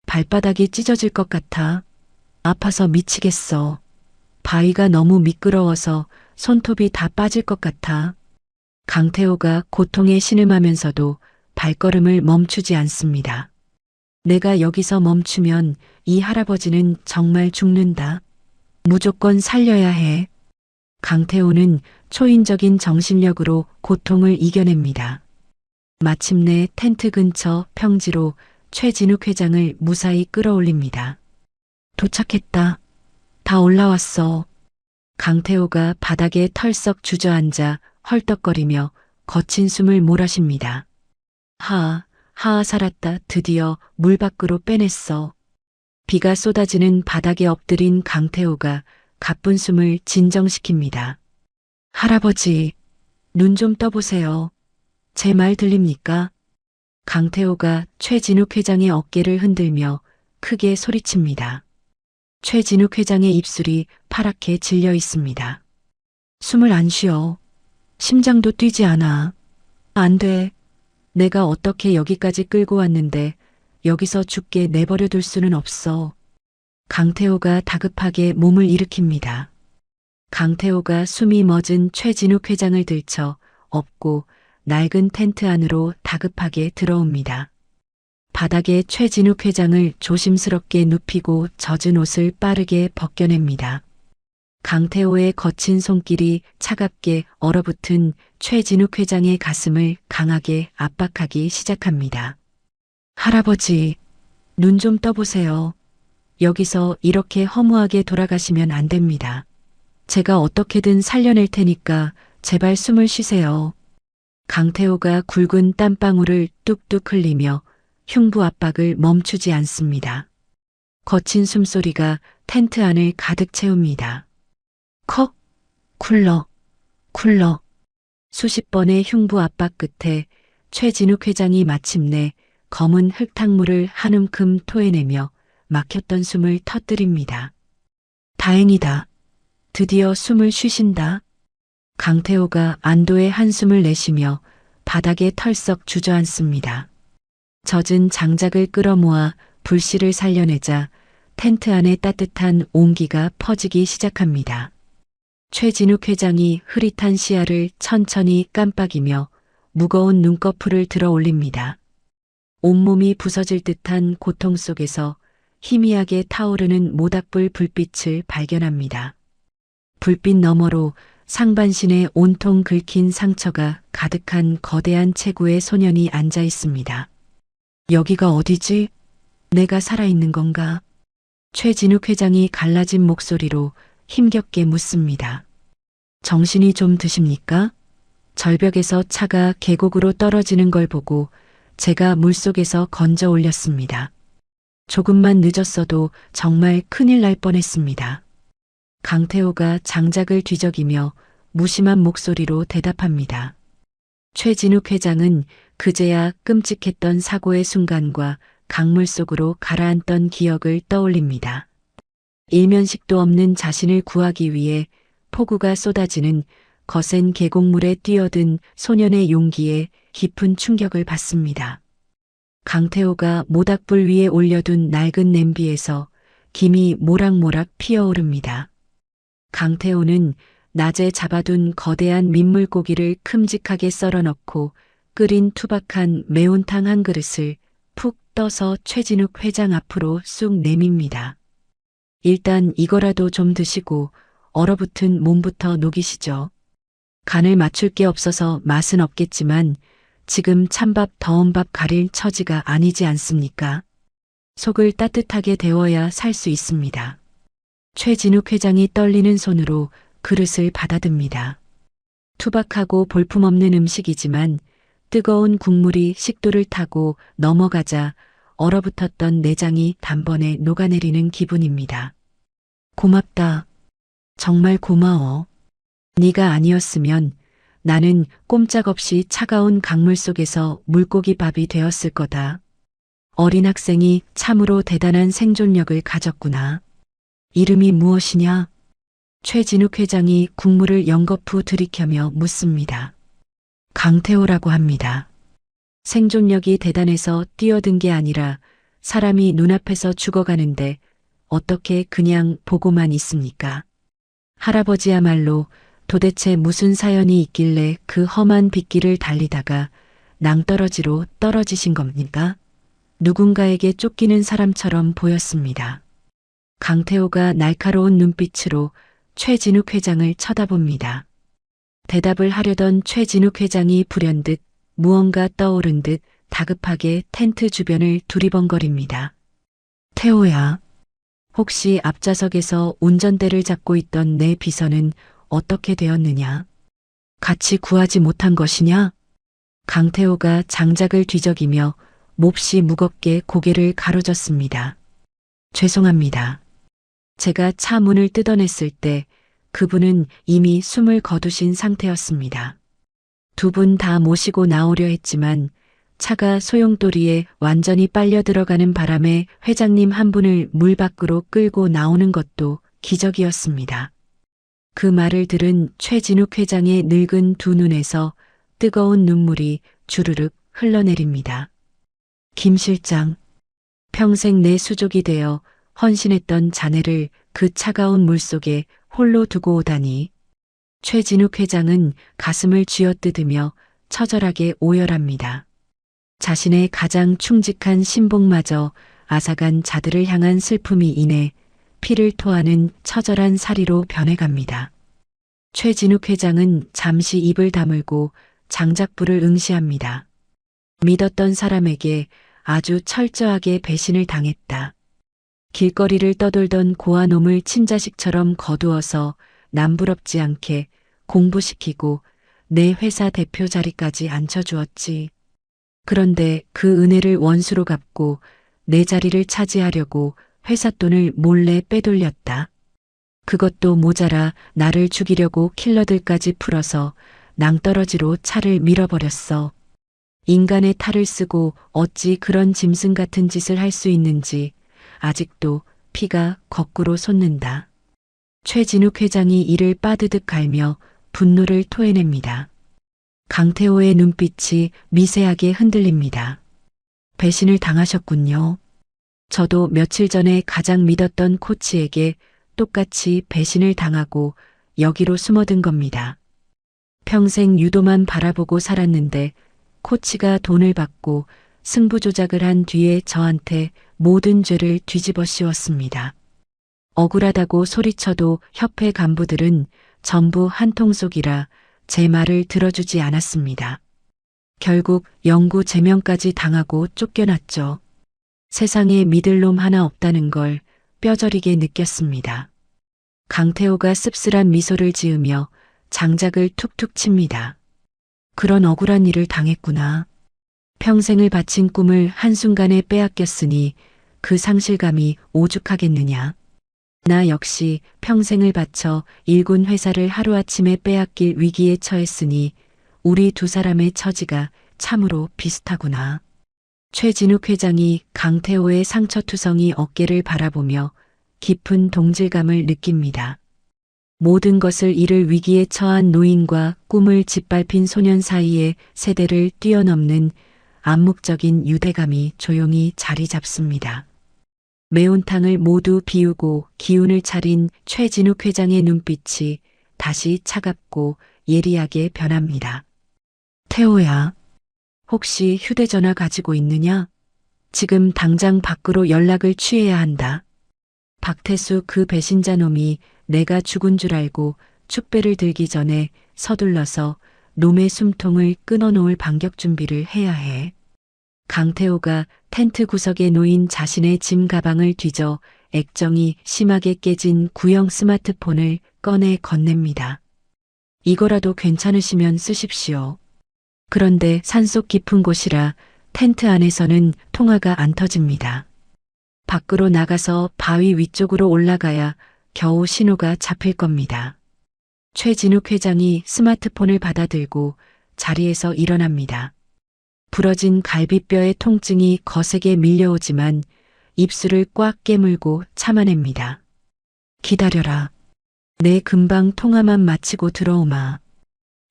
발바닥이 찢어질 것 같아. 아파서 미치겠어. 바위가 너무 미끄러워서 손톱이 다 빠질 것 같아. 강태호가 고통에 신음하면서도 발걸음을 멈추지 않습니다. 내가 여기서 멈추면 이 할아버지는 정말 죽는다. 무조건 살려야 해. 강태호는 초인적인 정신력으로 고통을 이겨냅니다. 마침내 텐트 근처 평지로 최진욱 회장을 무사히 끌어올립니다. 도착했다. 다 올라왔어. 강태호가 바닥에 털썩 주저앉아 헐떡거리며 거친 숨을 몰아쉽니다. 살았다. 드디어 물 밖으로 빼냈어. 비가 쏟아지는 바닥에 엎드린 강태호가 가쁜 숨을 진정시킵니다. 할아버지, 눈 좀 떠보세요. 제 말 들립니까? 강태호가 최진욱 회장의 어깨를 흔들며 크게 소리칩니다. 최진욱 회장의 입술이 파랗게 질려 있습니다. 숨을 안 쉬어. 심장도 뛰지 않아. 안 돼. 내가 어떻게 여기까지 끌고 왔는데 여기서 죽게 내버려 둘 수는 없어. 강태호가 다급하게 몸을 일으킵니다. 강태호가 숨이 멎은 최진욱 회장을 들쳐 업고 낡은 텐트 안으로 다급하게 들어옵니다. 바닥에 최진욱 회장을 조심스럽게 눕히고 젖은 옷을 빠르게 벗겨냅니다. 강태호의 거친 손길이 차갑게 얼어붙은 최진욱 회장의 가슴을 강하게 압박하기 시작합니다. 할아버지, 눈 좀 떠보세요. 여기서 이렇게 허무하게 돌아가시면 안 됩니다. 제가 어떻게든 살려낼 테니까 제발 숨을 쉬세요. 강태호가 굵은 땀방울을 뚝뚝 흘리며 흉부 압박을 멈추지 않습니다. 거친 숨소리가 텐트 안을 가득 채웁니다. 컥, 쿨러, 쿨러. 수십 번의 흉부 압박 끝에 최진욱 회장이 마침내 검은 흙탕물을 한 움큼 토해내며 막혔던 숨을 터뜨립니다. 다행이다. 드디어 숨을 쉬신다. 강태호가 안도의 한숨을 내쉬며 바닥에 털썩 주저앉습니다. 젖은 장작을 끌어모아 불씨를 살려내자 텐트 안에 따뜻한 온기가 퍼지기 시작합니다. 최진욱 회장이 흐릿한 시야를 천천히 깜빡이며 무거운 눈꺼풀을 들어 올립니다. 온몸이 부서질 듯한 고통 속에서 희미하게 타오르는 모닥불 불빛을 발견합니다. 불빛 너머로 상반신에 온통 긁힌 상처가 가득한 거대한 체구의 소년이 앉아 있습니다. 여기가 어디지? 내가 살아있는 건가? 최진욱 회장이 갈라진 목소리로 힘겹게 묻습니다. 정신이 좀 드십니까? 절벽에서 차가 계곡으로 떨어지는 걸 보고 제가 물속에서 건져 올렸습니다. 조금만 늦었어도 정말 큰일 날 뻔했습니다. 강태호가 장작을 뒤적이며 무심한 목소리로 대답합니다. 최진욱 회장은 그제야 끔찍했던 사고의 순간과 강물 속으로 가라앉던 기억을 떠올립니다. 일면식도 없는 자신을 구하기 위해 폭우가 쏟아지는 거센 계곡물에 뛰어든 소년의 용기에 깊은 충격을 받습니다. 강태호가 모닥불 위에 올려둔 낡은 냄비에서 김이 모락모락 피어오릅니다. 강태호는 낮에 잡아둔 거대한 민물고기를 큼직하게 썰어넣고 끓인 투박한 매운탕 한 그릇을 푹 떠서 최진욱 회장 앞으로 쑥 내밉니다. 일단 이거라도 좀 드시고 얼어붙은 몸부터 녹이시죠. 간을 맞출 게 없어서 맛은 없겠지만 지금 찬밥 더운 밥 가릴 처지가 아니지 않습니까? 속을 따뜻하게 데워야 살 수 있습니다. 최진욱 회장이 떨리는 손으로 그릇을 받아듭니다. 투박하고 볼품없는 음식이지만 뜨거운 국물이 식도를 타고 넘어가자 얼어붙었던 내장이 단번에 녹아내리는 기분입니다. 고맙다. 정말 고마워. 네가 아니었으면 나는 꼼짝없이 차가운 강물 속에서 물고기 밥이 되었을 거다. 어린 학생이 참으로 대단한 생존력을 가졌구나. 이름이 무엇이냐? 최진욱 회장이 국물을 연거푸 들이켜며 묻습니다. 강태호라고 합니다. 생존력이 대단해서 뛰어든 게 아니라 사람이 눈앞에서 죽어가는데 어떻게 그냥 보고만 있습니까? 할아버지야말로 도대체 무슨 사연이 있길래 그 험한 빗길을 달리다가 낭떠러지로 떨어지신 겁니까? 누군가에게 쫓기는 사람처럼 보였습니다. 강태호가 날카로운 눈빛으로 최진욱 회장을 쳐다봅니다. 대답을 하려던 최진욱 회장이 불현듯 무언가 떠오른 듯 다급하게 텐트 주변을 두리번거립니다. 태호야, 혹시 앞좌석에서 운전대를 잡고 있던 내 비서는 어떻게 되었느냐? 같이 구하지 못한 것이냐? 강태호가 장작을 뒤적이며 몹시 무겁게 고개를 가로졌습니다. 죄송합니다. 제가 차 문을 뜯어냈을 때 그분은 이미 숨을 거두신 상태였습니다. 두 분 다 모시고 나오려 했지만 차가 소용돌이에 완전히 빨려 들어가는 바람에 회장님 한 분을 물 밖으로 끌고 나오는 것도 기적이었습니다. 그 말을 들은 최진욱 회장의 늙은 두 눈에서 뜨거운 눈물이 주르륵 흘러내립니다. 김 실장, 평생 내 수족이 되어 헌신했던 자네를 그 차가운 물속에 홀로 두고 오다니. 최진욱 회장은 가슴을 쥐어뜯으며 처절하게 오열합니다. 자신의 가장 충직한 신복마저 앗아간 자들을 향한 슬픔이 인해 피를 토하는 처절한 사리로 변해갑니다. 최진욱 회장은 잠시 입을 다물고 장작불을 응시합니다. 믿었던 사람에게 아주 철저하게 배신을 당했다. 길거리를 떠돌던 고아놈을 친자식처럼 거두어서 남부럽지 않게 공부시키고 내 회사 대표 자리까지 앉혀주었지. 그런데 그 은혜를 원수로 갚고 내 자리를 차지하려고 회사 돈을 몰래 빼돌렸다. 그것도 모자라 나를 죽이려고 킬러들까지 풀어서 낭떠러지로 차를 밀어버렸어. 인간의 탈을 쓰고 어찌 그런 짐승 같은 짓을 할 수 있는지 아직도 피가 거꾸로 솟는다. 최진욱 회장이 이를 빠드득 갈며 분노를 토해냅니다. 강태호의 눈빛이 미세하게 흔들립니다. 배신을 당하셨군요. 저도 며칠 전에 가장 믿었던 코치에게 똑같이 배신을 당하고 여기로 숨어든 겁니다. 평생 유도만 바라보고 살았는데 코치가 돈을 받고 승부 조작을 한 뒤에 저한테 모든 죄를 뒤집어 씌웠습니다. 억울하다고 소리쳐도 협회 간부들은 전부 한통속이라 제 말을 들어주지 않았습니다. 결국 영구 제명까지 당하고 쫓겨났죠. 세상에 믿을 놈 하나 없다는 걸 뼈저리게 느꼈습니다. 강태호가 씁쓸한 미소를 지으며 장작을 툭툭 칩니다. 그런 억울한 일을 당했구나. 평생을 바친 꿈을 한순간에 빼앗겼으니 그 상실감이 오죽하겠느냐. 나 역시 평생을 바쳐 일군 회사를 하루아침에 빼앗길 위기에 처했으니 우리 두 사람의 처지가 참으로 비슷하구나. 최진욱 회장이 강태호의 상처투성이 어깨를 바라보며 깊은 동질감을 느낍니다. 모든 것을 잃을 위기에 처한 노인과 꿈을 짓밟힌 소년 사이의 세대를 뛰어넘는 암묵적인 유대감이 조용히 자리 잡습니다. 매운탕을 모두 비우고 기운을 차린 최진욱 회장의 눈빛이 다시 차갑고 예리하게 변합니다. 태호야, 혹시 휴대전화 가지고 있느냐? 지금 당장 밖으로 연락을 취해야 한다. 박태수 그 배신자 놈이 내가 죽은 줄 알고 축배를 들기 전에 서둘러서 놈의 숨통을 끊어놓을 반격 준비를 해야 해. 강태호가 텐트 구석에 놓인 자신의 짐 가방을 뒤져 액정이 심하게 깨진 구형 스마트폰을 꺼내 건넵니다. 이거라도 괜찮으시면 쓰십시오. 그런데 산속 깊은 곳이라 텐트 안에서는 통화가 안 터집니다. 밖으로 나가서 바위 위쪽으로 올라가야 겨우 신호가 잡힐 겁니다. 최진욱 회장이 스마트폰을 받아들고 자리에서 일어납니다. 부러진 갈비뼈의 통증이 거세게 밀려오지만 입술을 꽉 깨물고 참아냅니다. 기다려라. 내 금방 통화만 마치고 들어오마.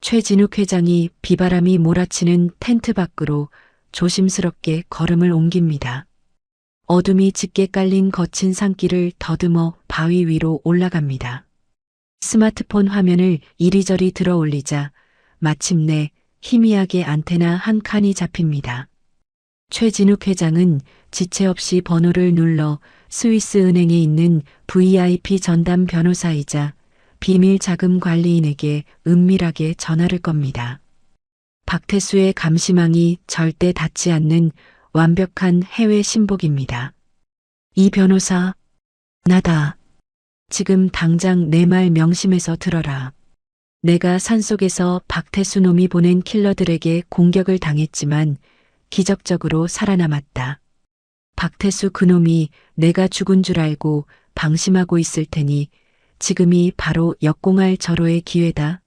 최진욱 회장이 비바람이 몰아치는 텐트 밖으로 조심스럽게 걸음을 옮깁니다. 어둠이 짙게 깔린 거친 산길을 더듬어 바위 위로 올라갑니다. 스마트폰 화면을 이리저리 들어 올리자 마침내 희미하게 안테나 한 칸이 잡힙니다. 최진욱 회장은 지체 없이 번호를 눌러 스위스 은행에 있는 VIP 전담 변호사이자 비밀 자금 관리인에게 은밀하게 전화를 겁니다. 박태수의 감시망이 절대 닿지 않는 완벽한 해외 신복입니다. 이 변호사, 나다. 지금 당장 내 말 명심해서 들어라. 내가 산속에서 박태수 놈이 보낸 킬러들에게 공격을 당했지만 기적적으로 살아남았다. 박태수 그놈이 내가 죽은 줄 알고 방심하고 있을 테니 지금이 바로 역공할 절호의 기회다.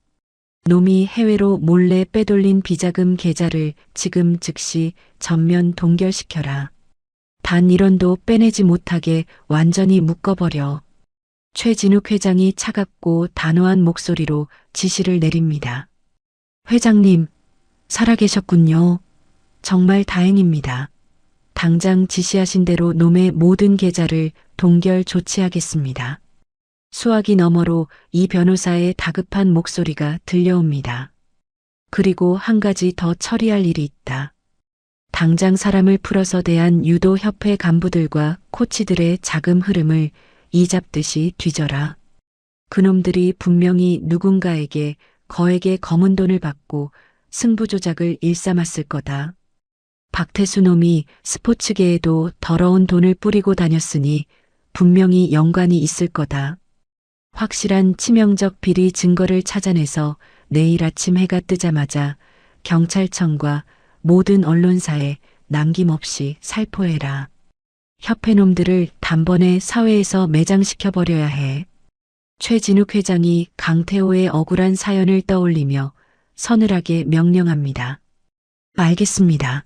놈이 해외로 몰래 빼돌린 비자금 계좌를 지금 즉시 전면 동결시켜라. 단 1원도 빼내지 못하게 완전히 묶어버려. 최진욱 회장이 차갑고 단호한 목소리로 지시를 내립니다. 회장님, 살아계셨군요. 정말 다행입니다. 당장 지시하신 대로 놈의 모든 계좌를 동결 조치하겠습니다. 수화기 너머로 이 변호사의 다급한 목소리가 들려옵니다. 그리고 한 가지 더 처리할 일이 있다. 당장 사람을 풀어서 대한 유도협회 간부들과 코치들의 자금 흐름을 이잡듯이 뒤져라. 그놈들이 분명히 누군가에게 거액의 검은 돈을 받고 승부 조작을 일삼았을 거다. 박태수 놈이 스포츠계에도 더러운 돈을 뿌리고 다녔으니 분명히 연관이 있을 거다. 확실한 치명적 비리 증거를 찾아내서 내일 아침 해가 뜨자마자 경찰청과 모든 언론사에 남김없이 살포해라. 협회놈들을 단번에 사회에서 매장시켜버려야 해. 최진욱 회장이 강태호의 억울한 사연을 떠올리며 서늘하게 명령합니다. 알겠습니다.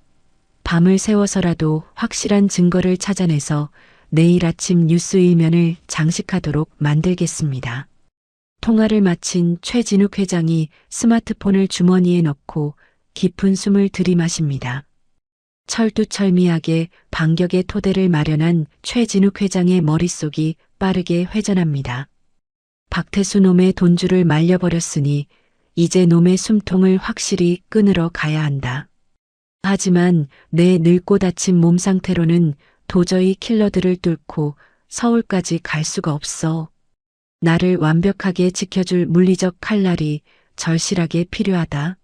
밤을 새워서라도 확실한 증거를 찾아내서 내일 아침 뉴스 일면을 장식하도록 만들겠습니다. 통화를 마친 최진욱 회장이 스마트폰을 주머니에 넣고 깊은 숨을 들이마십니다. 철두철미하게 반격의 토대를 마련한 최진욱 회장의 머릿속이 빠르게 회전합니다. 박태수 놈의 돈줄을 말려버렸으니 이제 놈의 숨통을 확실히 끊으러 가야 한다. 하지만 내 늙고 다친 몸 상태로는 도저히 킬러들을 뚫고 서울까지 갈 수가 없어. 나를 완벽하게 지켜줄 물리적 칼날이 절실하게 필요하다.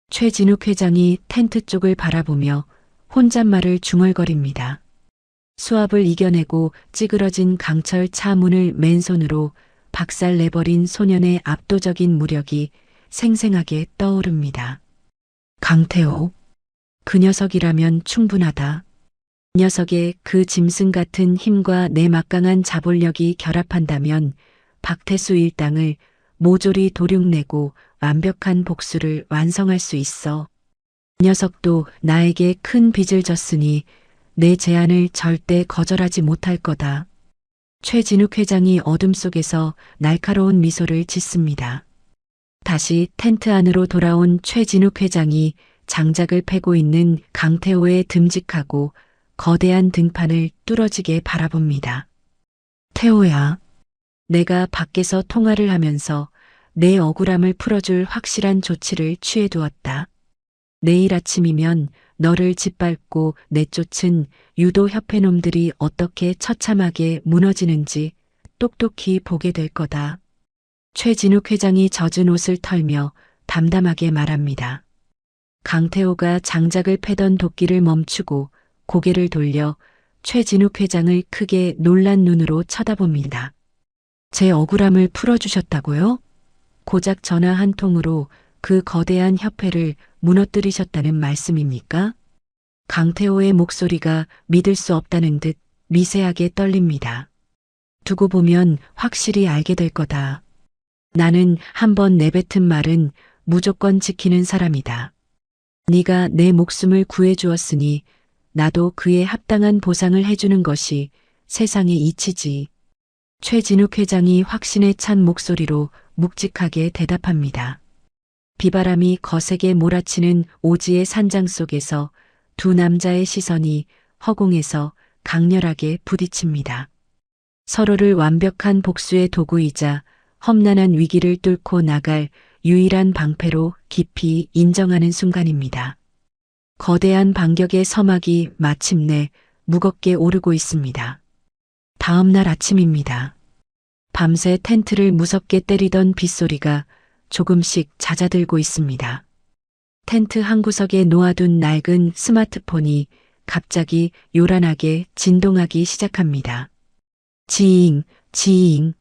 최진욱 회장이 텐트 쪽을 바라보며 혼잣말을 중얼거립니다. 수압을 이겨내고 찌그러진 강철 차 문을 맨손으로 박살내버린 소년의 압도적인 무력이 생생하게 떠오릅니다. 강태호. 그 녀석이라면 충분하다. 녀석의 그 짐승 같은 힘과 내 막강한 자본력이 결합한다면 박태수 일당을 모조리 도륙내고 완벽한 복수를 완성할 수 있어. 녀석도 나에게 큰 빚을 졌으니 내 제안을 절대 거절하지 못할 거다. 최진욱 회장이 어둠 속에서 날카로운 미소를 짓습니다. 다시 텐트 안으로 돌아온 최진욱 회장이 장작을 패고 있는 강태호의 듬직하고 거대한 등판을 뚫어지게 바라봅니다. 태호야, 내가 밖에서 통화를 하면서 내 억울함을 풀어줄 확실한 조치를 취해두었다. 내일 아침이면 너를 짓밟고 내쫓은 유도협회 놈들이 어떻게 처참하게 무너지는지 똑똑히 보게 될 거다. 최진욱 회장이 젖은 옷을 털며 담담하게 말합니다. 강태호가 장작을 패던 도끼를 멈추고 고개를 돌려 최진욱 회장을 크게 놀란 눈으로 쳐다봅니다. 제 억울함을 풀어주셨다고요? 고작 전화 한 통으로 그 거대한 협회를 무너뜨리셨다는 말씀입니까? 강태호의 목소리가 믿을 수 없다는 듯 미세하게 떨립니다. 두고 보면 확실히 알게 될 거다. 나는 한번 내뱉은 말은 무조건 지키는 사람이다. 네가 내 목숨을 구해주었으니 나도 그에 합당한 보상을 해주는 것이 세상의 이치지. 최진욱 회장이 확신에 찬 목소리로 묵직하게 대답합니다. 비바람이 거세게 몰아치는 오지의 산장 속에서 두 남자의 시선이 허공에서 강렬하게 부딪힙니다. 서로를 완벽한 복수의 도구이자 험난한 위기를 뚫고 나갈 유일한 방패로 깊이 인정하는 순간입니다. 거대한 반격의 서막이 마침내 무겁게 오르고 있습니다. 다음 날 아침입니다. 밤새 텐트를 무섭게 때리던 빗소리가 조금씩 잦아들고 있습니다. 텐트 한 구석에 놓아둔 낡은 스마트폰이 갑자기 요란하게 진동하기 시작합니다. 지잉, 지잉.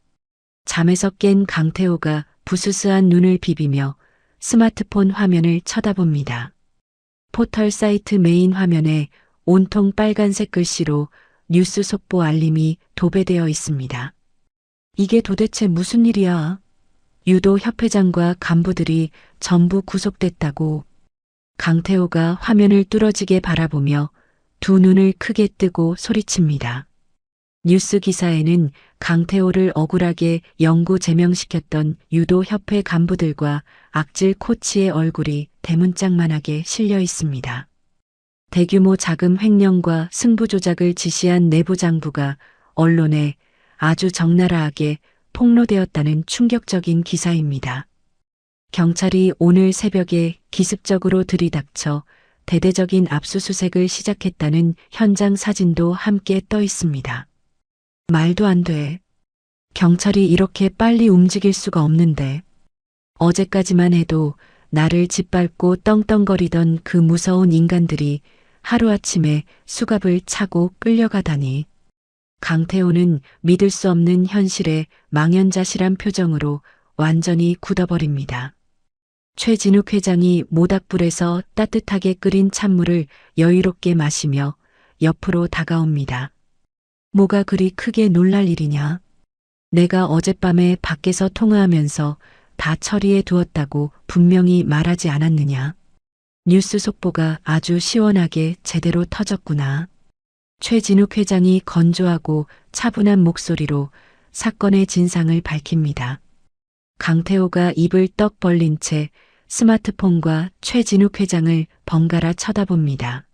잠에서 깬 강태호가 부스스한 눈을 비비며 스마트폰 화면을 쳐다봅니다. 포털 사이트 메인 화면에 온통 빨간색 글씨로 뉴스 속보 알림이 도배되어 있습니다. 이게 도대체 무슨 일이야? 유도 협회장과 간부들이 전부 구속됐다고. 강태호가 화면을 뚫어지게 바라보며 두 눈을 크게 뜨고 소리칩니다. 뉴스 기사에는 강태호를 억울하게 영구 제명시켰던 유도협회 간부들과 악질 코치의 얼굴이 대문짝만하게 실려 있습니다. 대규모 자금 횡령과 승부 조작을 지시한 내부 장부가 언론에 아주 적나라하게 폭로되었다는 충격적인 기사입니다. 경찰이 오늘 새벽에 기습적으로 들이닥쳐 대대적인 압수수색을 시작했다는 현장 사진도 함께 떠 있습니다. 말도 안 돼. 경찰이 이렇게 빨리 움직일 수가 없는데. 어제까지만 해도 나를 짓밟고 떵떵거리던 그 무서운 인간들이 하루아침에 수갑을 차고 끌려가다니. 강태호는 믿을 수 없는 현실에 망연자실한 표정으로 완전히 굳어버립니다. 최진욱 회장이 모닥불에서 따뜻하게 끓인 찬물을 여유롭게 마시며 옆으로 다가옵니다. 뭐가 그리 크게 놀랄 일이냐? 내가 어젯밤에 밖에서 통화하면서 다 처리해 두었다고 분명히 말하지 않았느냐? 뉴스 속보가 아주 시원하게 제대로 터졌구나. 최진욱 회장이 건조하고 차분한 목소리로 사건의 진상을 밝힙니다. 강태호가 입을 떡 벌린 채 스마트폰과 최진욱 회장을 번갈아 쳐다봅니다.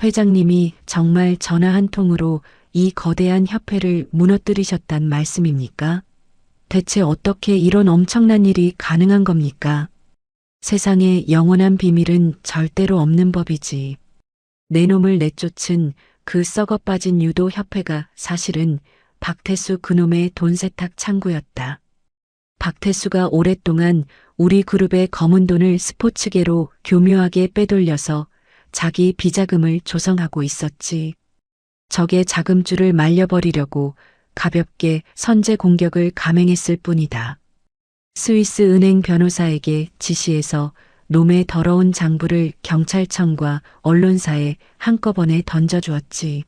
회장님이 정말 전화 한 통으로 이 거대한 협회를 무너뜨리셨단 말씀입니까? 대체 어떻게 이런 엄청난 일이 가능한 겁니까? 세상에 영원한 비밀은 절대로 없는 법이지. 내 놈을 내쫓은 그 썩어 빠진 유도 협회가 사실은 박태수 그놈의 돈 세탁 창구였다. 박태수가 오랫동안 우리 그룹의 검은 돈을 스포츠계로 교묘하게 빼돌려서 자기 비자금을 조성하고 있었지. 적의 자금줄을 말려버리려고 가볍게 선제 공격을 감행했을 뿐이다. 스위스 은행 변호사에게 지시해서 놈의 더러운 장부를 경찰청과 언론사에 한꺼번에 던져주었지.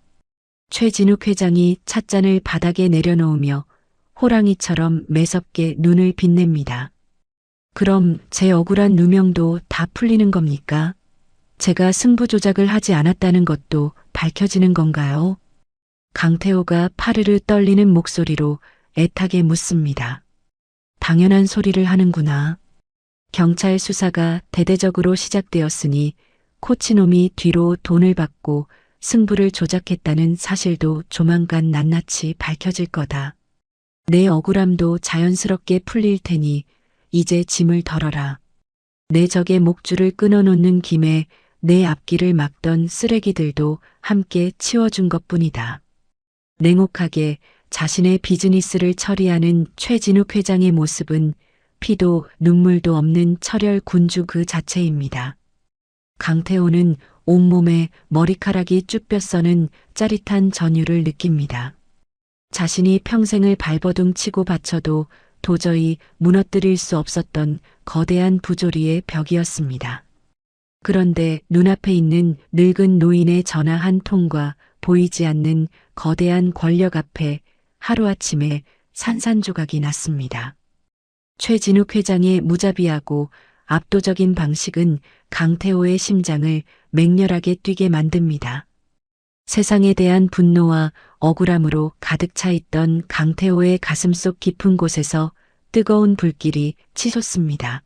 최진욱 회장이 찻잔을 바닥에 내려놓으며 호랑이처럼 매섭게 눈을 빛냅니다. 그럼 제 억울한 누명도 다 풀리는 겁니까? 제가 승부 조작을 하지 않았다는 것도 밝혀지는 건가요? 강태호가 파르르 떨리는 목소리로 애타게 묻습니다. 당연한 소리를 하는구나. 경찰 수사가 대대적으로 시작되었으니 코치놈이 뒤로 돈을 받고 승부를 조작했다는 사실도 조만간 낱낱이 밝혀질 거다. 내 억울함도 자연스럽게 풀릴 테니 이제 짐을 덜어라. 내 적의 목줄을 끊어놓는 김에 내 앞길을 막던 쓰레기들도 함께 치워준 것뿐이다. 냉혹하게 자신의 비즈니스를 처리하는 최진욱 회장의 모습은 피도 눈물도 없는 철혈 군주 그 자체입니다. 강태호는 온몸에 머리카락이 쭉 뼈서는 짜릿한 전율을 느낍니다. 자신이 평생을 발버둥 치고 바쳐도 도저히 무너뜨릴 수 없었던 거대한 부조리의 벽이었습니다. 그런데 눈앞에 있는 늙은 노인의 전화 한 통과 보이지 않는 거대한 권력 앞에 하루아침에 산산조각이 났습니다. 최진욱 회장의 무자비하고 압도적인 방식은 강태호의 심장을 맹렬하게 뛰게 만듭니다. 세상에 대한 분노와 억울함으로 가득 차 있던 강태호의 가슴속 깊은 곳에서 뜨거운 불길이 치솟습니다.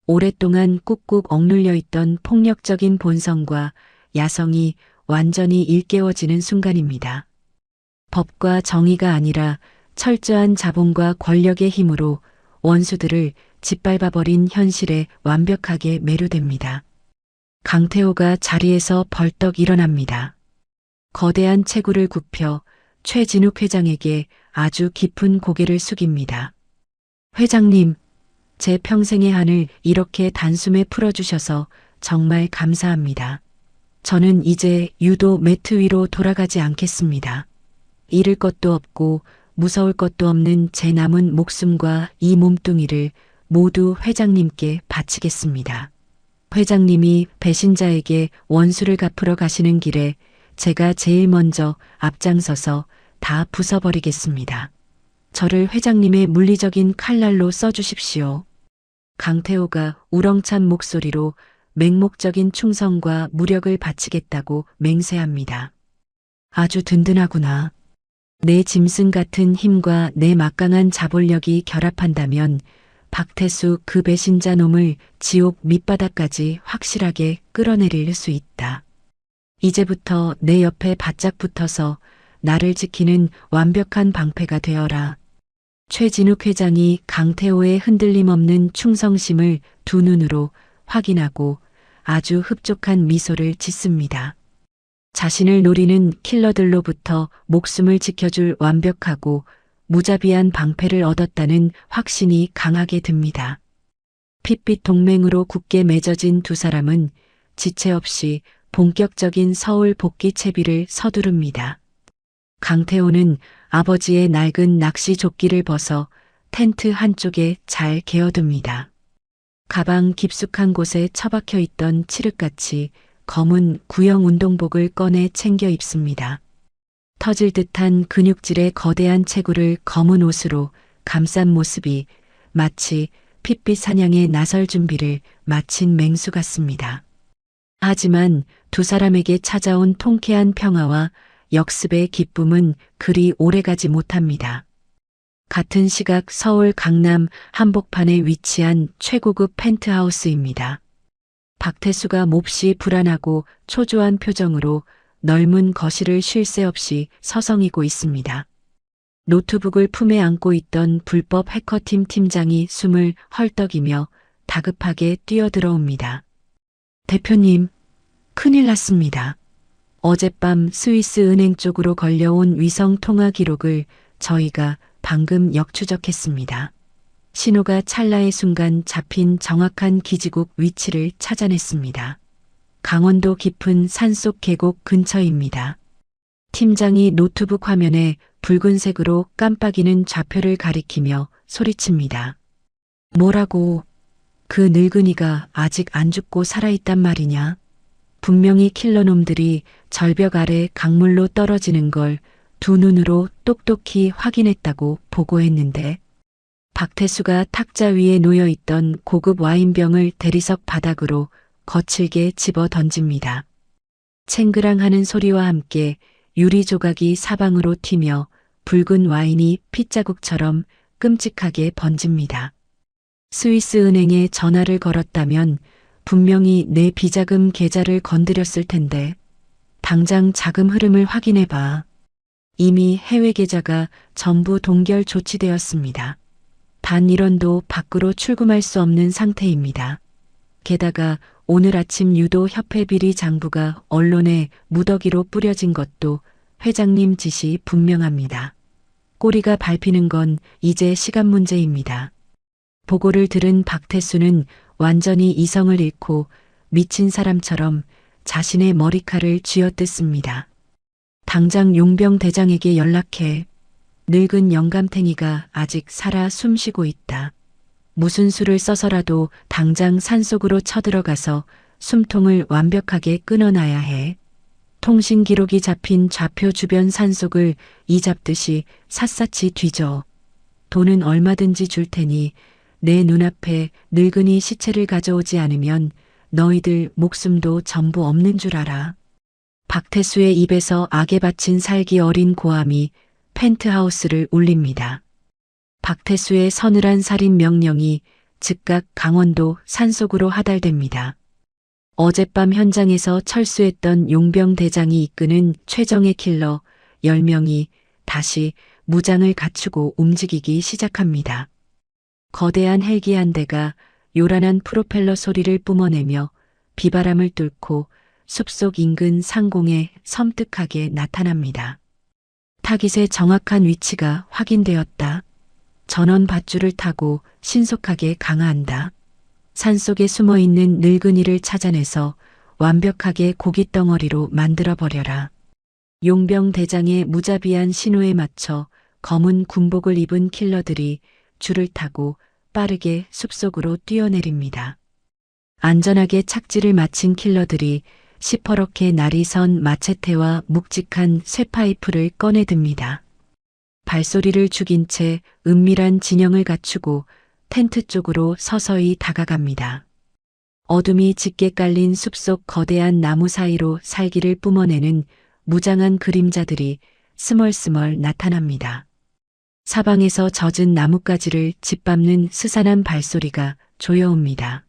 오랫동안 꾹꾹 억눌려 있던 폭력적인 본성과 야성이 완전히 일깨워지는 순간입니다. 법과 정의가 아니라 철저한 자본과 권력의 힘으로 원수들을 짓밟아버린 현실에 완벽하게 매료됩니다. 강태호가 자리에서 벌떡 일어납니다. 거대한 체구를 굽혀 최진욱 회장에게 아주 깊은 고개를 숙입니다. 회장님, 제 평생의 한을 이렇게 단숨에 풀어주셔서 정말 감사합니다. 저는 이제 유도 매트 위로 돌아가지 않겠습니다. 잃을 것도 없고 무서울 것도 없는 제 남은 목숨과 이 몸뚱이를 모두 회장님께 바치겠습니다. 회장님이 배신자에게 원수를 갚으러 가시는 길에 제가 제일 먼저 앞장서서 다 부숴버리겠습니다. 저를 회장님의 물리적인 칼날로 써주십시오. 강태호가 우렁찬 목소리로 맹목적인 충성과 무력을 바치겠다고 맹세합니다. 아주 든든하구나. 내 짐승 같은 힘과 내 막강한 자본력이 결합한다면 박태수 그 배신자 놈을 지옥 밑바닥까지 확실하게 끌어내릴 수 있다. 이제부터 내 옆에 바짝 붙어서 나를 지키는 완벽한 방패가 되어라. 최진욱 회장이 강태호의 흔들림 없는 충성심을 두 눈으로 확인하고 아주 흡족한 미소를 짓습니다. 자신을 노리는 킬러들로부터 목숨을 지켜줄 완벽하고 무자비한 방패를 얻었다는 확신이 강하게 듭니다. 핏빛 동맹으로 굳게 맺어진 두 사람은 지체 없이 본격적인 서울 복귀 채비를 서두릅니다. 강태호는 아버지의 낡은 낚시 조끼를 벗어 텐트 한쪽에 잘 개어둡니다. 가방 깊숙한 곳에 처박혀 있던 칠흑같이 검은 구형 운동복을 꺼내 챙겨 입습니다. 터질 듯한 근육질의 거대한 체구를 검은 옷으로 감싼 모습이 마치 핏빛 사냥에 나설 준비를 마친 맹수 같습니다. 하지만 두 사람에게 찾아온 통쾌한 평화와 역습의 기쁨은 그리 오래가지 못합니다. 같은 시각 서울 강남 한복판에 위치한 최고급 펜트하우스입니다. 박태수가 몹시 불안하고 초조한 표정으로 넓은 거실을 쉴 새 없이 서성이고 있습니다. 노트북을 품에 안고 있던 불법 해커팀 팀장이 숨을 헐떡이며 다급하게 뛰어들어옵니다. 대표님, 큰일 났습니다. 어젯밤 스위스 은행 쪽으로 걸려온 위성 통화 기록을 저희가 방금 역추적했습니다. 신호가 찰나의 순간 잡힌 정확한 기지국 위치를 찾아냈습니다. 강원도 깊은 산속 계곡 근처입니다. 팀장이 노트북 화면에 붉은색으로 깜빡이는 좌표를 가리키며 소리칩니다. 뭐라고? 그 늙은이가 아직 안 죽고 살아있단 말이냐? 분명히 킬러놈들이 절벽 아래 강물로 떨어지는 걸 두 눈으로 똑똑히 확인했다고 보고했는데 박태수가 탁자 위에 놓여있던 고급 와인병을 대리석 바닥으로 거칠게 집어 던집니다. 챙그랑하는 소리와 함께 유리 조각이 사방으로 튀며 붉은 와인이 핏자국처럼 끔찍하게 번집니다. 스위스 은행에 전화를 걸었다면 분명히 내 비자금 계좌를 건드렸을 텐데 당장 자금 흐름을 확인해봐. 이미 해외 계좌가 전부 동결 조치되었습니다. 단 1원도 밖으로 출금할 수 없는 상태입니다. 게다가 오늘 아침 유도 협회 비리 장부가 언론에 무더기로 뿌려진 것도 회장님 지시 분명합니다. 꼬리가 밟히는 건 이제 시간 문제입니다. 보고를 들은 박태수는 완전히 이성을 잃고 미친 사람처럼 자신의 머리칼을 쥐어뜯습니다. 당장 용병 대장에게 연락해. 늙은 영감탱이가 아직 살아 숨쉬고 있다. 무슨 수를 써서라도 당장 산속으로 쳐들어가서 숨통을 완벽하게 끊어놔야 해. 통신 기록이 잡힌 좌표 주변 산속을 이 잡듯이 샅샅이 뒤져. 돈은 얼마든지 줄 테니 내 눈앞에 늙은이 시체를 가져오지 않으면 너희들 목숨도 전부 없는 줄 알아. 박태수의 입에서 악에 바친 살기 어린 고함이 펜트하우스를 울립니다. 박태수의 서늘한 살인 명령이 즉각 강원도 산속으로 하달됩니다. 어젯밤 현장에서 철수했던 용병 대장이 이끄는 최정예 킬러 10명이 다시 무장을 갖추고 움직이기 시작합니다. 거대한 헬기 한 대가 요란한 프로펠러 소리를 뿜어내며 비바람을 뚫고 숲속 인근 상공에 섬뜩하게 나타납니다. 타깃의 정확한 위치가 확인되었다. 전원 밧줄을 타고 신속하게 강화한다. 산속에 숨어있는 늙은이를 찾아내서 완벽하게 고깃덩어리로 만들어버려라. 용병 대장의 무자비한 신호에 맞춰 검은 군복을 입은 킬러들이 줄을 타고 빠르게 숲속으로 뛰어내립니다. 안전하게 착지를 마친 킬러들이 시퍼렇게 날이 선 마체테와 묵직한 쇠파이프를 꺼내듭니다. 발소리를 죽인 채 은밀한 진영을 갖추고 텐트 쪽으로 서서히 다가갑니다. 어둠이 짙게 깔린 숲속 거대한 나무 사이로 살기를 뿜어내는 무장한 그림자들이 스멀스멀 나타납니다. 사방에서 젖은 나뭇가지를 짓밟는 스산한 발소리가 조여옵니다.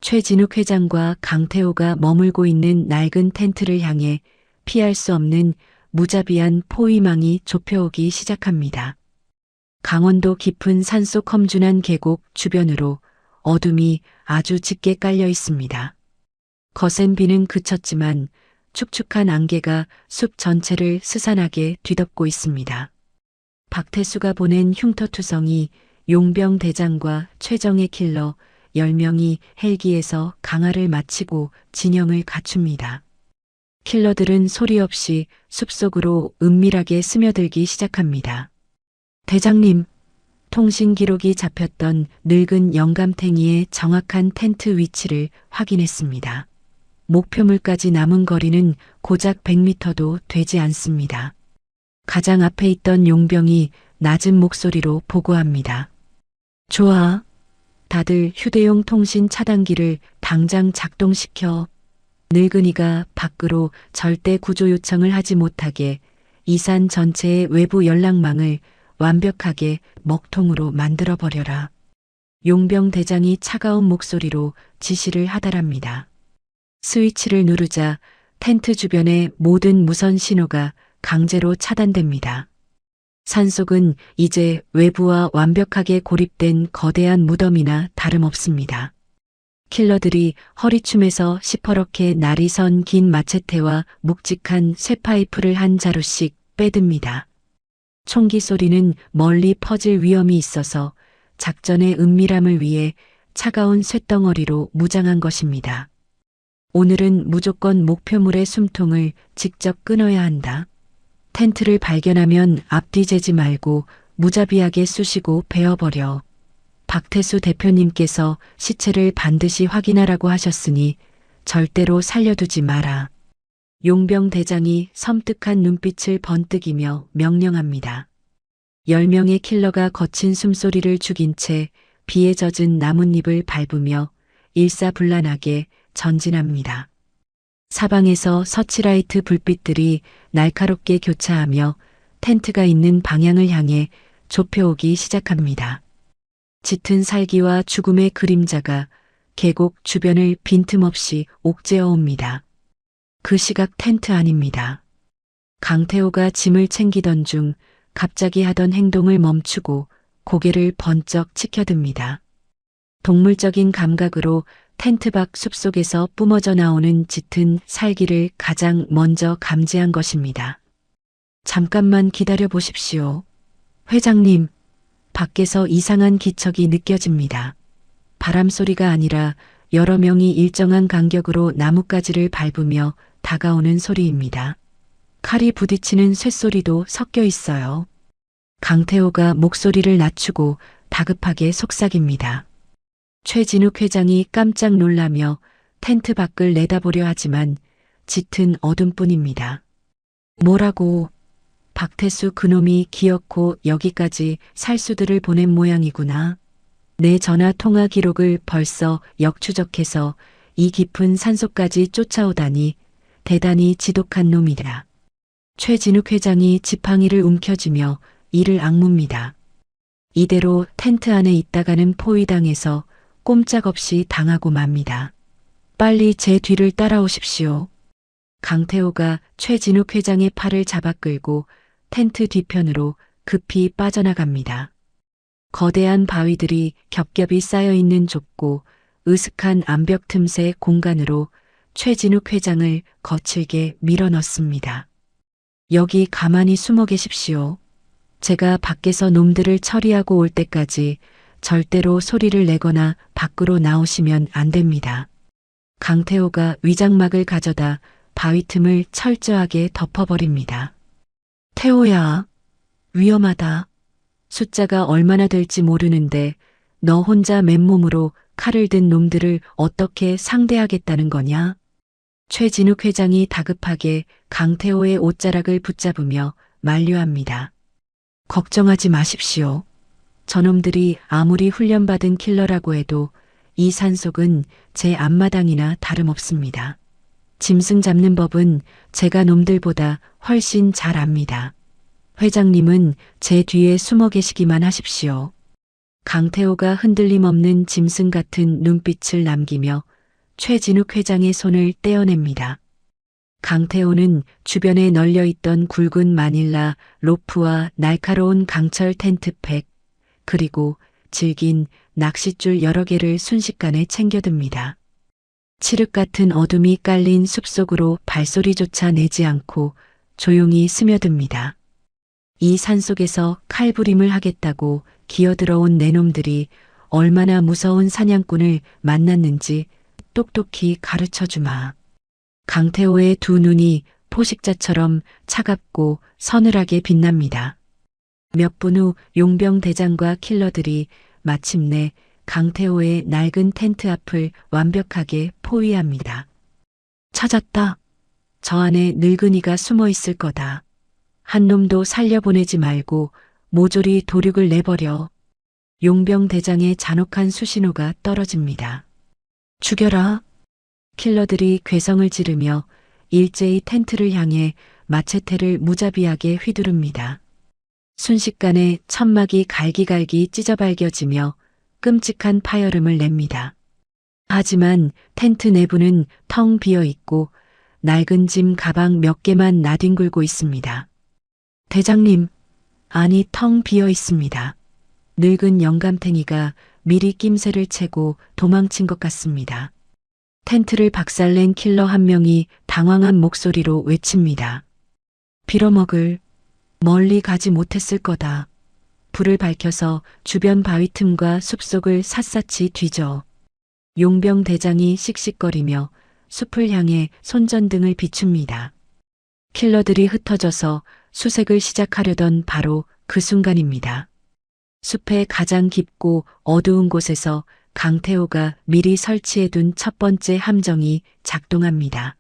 최진욱 회장과 강태호가 머물고 있는 낡은 텐트를 향해 피할 수 없는 무자비한 포위망이 좁혀오기 시작합니다. 강원도 깊은 산속 험준한 계곡 주변으로 어둠이 아주 짙게 깔려 있습니다. 거센 비는 그쳤지만 축축한 안개가 숲 전체를 스산하게 뒤덮고 있습니다. 박태수가 보낸 흉터투성이 용병 대장과 최정예 킬러 10명이 헬기에서 강화를 마치고 진영을 갖춥니다. 킬러들은 소리 없이 숲속으로 은밀하게 스며들기 시작합니다. 대장님, 통신 기록이 잡혔던 늙은 영감탱이의 정확한 텐트 위치를 확인했습니다. 목표물까지 남은 거리는 고작 100m도 되지 않습니다. 가장 앞에 있던 용병이 낮은 목소리로 보고합니다. 좋아. 다들 휴대용 통신 차단기를 당장 작동시켜. 늙은이가 밖으로 절대 구조 요청을 하지 못하게 이 산 전체의 외부 연락망을 완벽하게 먹통으로 만들어버려라. 용병 대장이 차가운 목소리로 지시를 하달합니다. 스위치를 누르자 텐트 주변의 모든 무선 신호가 강제로 차단됩니다. 산속은 이제 외부와 완벽하게 고립된 거대한 무덤이나 다름없습니다. 킬러들이 허리춤에서 시퍼렇게 날이 선 긴 마체테와 묵직한 쇠파이프를 한 자루씩 빼듭니다. 총기 소리는 멀리 퍼질 위험이 있어서 작전의 은밀함을 위해 차가운 쇳덩어리로 무장한 것입니다. 오늘은 무조건 목표물의 숨통을 직접 끊어야 한다. 텐트를 발견하면 앞뒤 재지 말고 무자비하게 쑤시고 베어버려. 박태수 대표님께서 시체를 반드시 확인하라고 하셨으니 절대로 살려두지 마라. 용병 대장이 섬뜩한 눈빛을 번뜩이며 명령합니다. 10명의 킬러가 거친 숨소리를 죽인 채 비에 젖은 나뭇잎을 밟으며 일사불란하게 전진합니다. 사방에서 서치라이트 불빛들이 날카롭게 교차하며 텐트가 있는 방향을 향해 좁혀오기 시작합니다. 짙은 살기와 죽음의 그림자가 계곡 주변을 빈틈없이 옥죄어 옵니다. 그 시각 텐트 안입니다. 강태호가 짐을 챙기던 중 갑자기 하던 행동을 멈추고 고개를 번쩍 치켜듭니다. 동물적인 감각으로 텐트 밖 숲속에서 뿜어져 나오는 짙은 살기를 가장 먼저 감지한 것입니다. 잠깐만 기다려 보십시오. 회장님, 밖에서 이상한 기척이 느껴집니다. 바람 소리가 아니라 여러 명이 일정한 간격으로 나뭇가지를 밟으며 다가오는 소리입니다. 칼이 부딪히는 쇳소리도 섞여 있어요. 강태호가 목소리를 낮추고 다급하게 속삭입니다. 최진욱 회장이 깜짝 놀라며 텐트 밖을 내다보려 하지만 짙은 어둠뿐입니다. 뭐라고? 박태수 그놈이 기어코 여기까지 살수들을 보낸 모양이구나. 내 전화 통화 기록을 벌써 역추적해서 이 깊은 산속까지 쫓아오다니 대단히 지독한 놈이다. 최진욱 회장이 지팡이를 움켜쥐며 이를 악뭅니다. 이대로 텐트 안에 있다가는 포위당해서 꼼짝없이 당하고 맙니다. 빨리 제 뒤를 따라오십시오. 강태호가 최진욱 회장의 팔을 잡아 끌고 텐트 뒤편으로 급히 빠져나갑니다. 거대한 바위들이 겹겹이 쌓여있는 좁고 으슥한 암벽 틈새 공간으로 최진욱 회장을 거칠게 밀어넣습니다. 여기 가만히 숨어 계십시오. 제가 밖에서 놈들을 처리하고 올 때까지 절대로 소리를 내거나 밖으로 나오시면 안 됩니다. 강태호가 위장막을 가져다 바위 틈을 철저하게 덮어버립니다. 태호야, 위험하다. 숫자가 얼마나 될지 모르는데 너 혼자 맨몸으로 칼을 든 놈들을 어떻게 상대하겠다는 거냐? 최진욱 회장이 다급하게 강태호의 옷자락을 붙잡으며 만류합니다. 걱정하지 마십시오. 저놈들이 아무리 훈련받은 킬러라고 해도 이 산속은 제 앞마당이나 다름없습니다. 짐승 잡는 법은 제가 놈들보다 훨씬 잘 압니다. 회장님은 제 뒤에 숨어 계시기만 하십시오. 강태호가 흔들림 없는 짐승 같은 눈빛을 남기며 최진욱 회장의 손을 떼어냅니다. 강태호는 주변에 널려있던 굵은 마닐라 로프와 날카로운 강철 텐트팩, 그리고 질긴 낚싯줄 여러 개를 순식간에 챙겨듭니다. 칠흑 같은 어둠이 깔린 숲속으로 발소리조차 내지 않고 조용히 스며듭니다. 이 산속에서 칼부림을 하겠다고 기어들어온 내놈들이 얼마나 무서운 사냥꾼을 만났는지 똑똑히 가르쳐주마. 강태호의 두 눈이 포식자처럼 차갑고 서늘하게 빛납니다. 몇 분 후 용병 대장과 킬러들이 마침내 강태호의 낡은 텐트 앞을 완벽하게 포위합니다. 찾았다. 저 안에 늙은이가 숨어 있을 거다. 한 놈도 살려보내지 말고 모조리 도륙을 내버려. 용병 대장의 잔혹한 수신호가 떨어집니다. 죽여라. 킬러들이 괴성을 지르며 일제히 텐트를 향해 마체테를 무자비하게 휘두릅니다. 순식간에 천막이 갈기갈기 찢어발겨지며 끔찍한 파열음을 냅니다. 하지만 텐트 내부는 텅 비어 있고 낡은 짐 가방 몇 개만 나뒹굴고 있습니다. 대장님, 안이 텅 비어 있습니다. 늙은 영감탱이가 미리 낌새를 채고 도망친 것 같습니다. 텐트를 박살낸 킬러 한 명이 당황한 목소리로 외칩니다. 빌어먹을, 멀리 가지 못했을 거다. 불을 밝혀서 주변 바위 틈과 숲속을 샅샅이 뒤져. 용병 대장이 씩씩거리며 숲을 향해 손전등을 비춥니다. 킬러들이 흩어져서 수색을 시작하려던 바로 그 순간입니다. 숲의 가장 깊고 어두운 곳에서 강태호가 미리 설치해둔 첫 번째 함정이 작동합니다.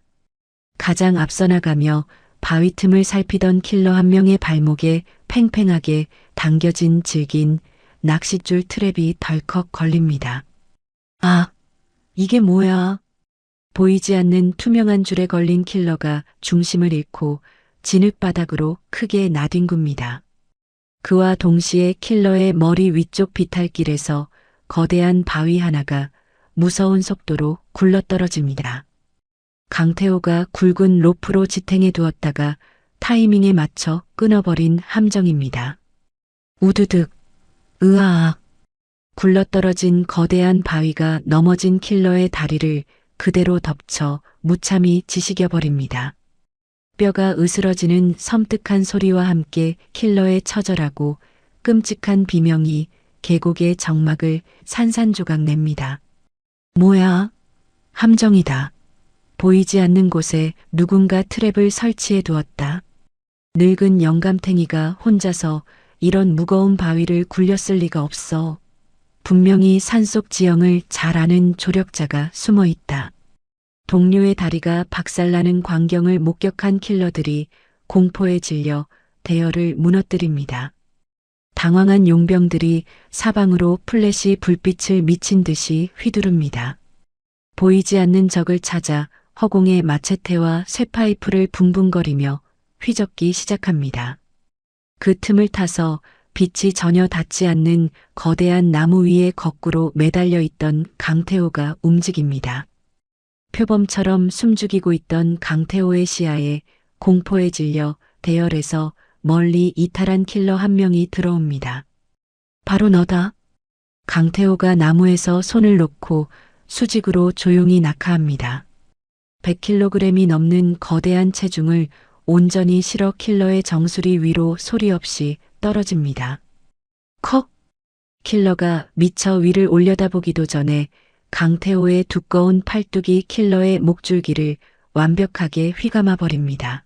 가장 앞서 나가며 바위 틈을 살피던 킬러 한 명의 발목에 팽팽하게 당겨진 질긴 낚싯줄 트랩이 덜컥 걸립니다. 아, 이게 뭐야? 보이지 않는 투명한 줄에 걸린 킬러가 중심을 잃고 진흙바닥으로 크게 나뒹굽니다. 그와 동시에 킬러의 머리 위쪽 비탈길에서 거대한 바위 하나가 무서운 속도로 굴러떨어집니다. 강태호가 굵은 로프로 지탱해 두었다가 타이밍에 맞춰 끊어버린 함정입니다. 우드득, 으아악. 굴러떨어진 거대한 바위가 넘어진 킬러의 다리를 그대로 덮쳐 무참히 지식여버립니다. 뼈가 으스러지는 섬뜩한 소리와 함께 킬러의 처절하고 끔찍한 비명이 계곡의 정막을 산산조각 냅니다. 뭐야? 함정이다. 보이지 않는 곳에 누군가 트랩을 설치해 두었다. 늙은 영감탱이가 혼자서 이런 무거운 바위를 굴렸을 리가 없어. 분명히 산속 지형을 잘 아는 조력자가 숨어 있다. 동료의 다리가 박살나는 광경을 목격한 킬러들이 공포에 질려 대열을 무너뜨립니다. 당황한 용병들이 사방으로 플래시 불빛을 미친 듯이 휘두릅니다. 보이지 않는 적을 찾아 허공에 마체테와 쇠파이프를 붕붕거리며 휘젓기 시작합니다. 그 틈을 타서 빛이 전혀 닿지 않는 거대한 나무 위에 거꾸로 매달려 있던 강태호가 움직입니다. 표범처럼 숨죽이고 있던 강태호의 시야에 공포에 질려 대열에서 멀리 이탈한 킬러 한 명이 들어옵니다. 바로 너다. 강태호가 나무에서 손을 놓고 수직으로 조용히 낙하합니다. 100kg이 넘는 거대한 체중을 온전히 실어 킬러의 정수리 위로 소리 없이 떨어집니다. 컥! 킬러가 미처 위를 올려다보기도 전에 강태호의 두꺼운 팔뚝이 킬러의 목줄기를 완벽하게 휘감아 버립니다.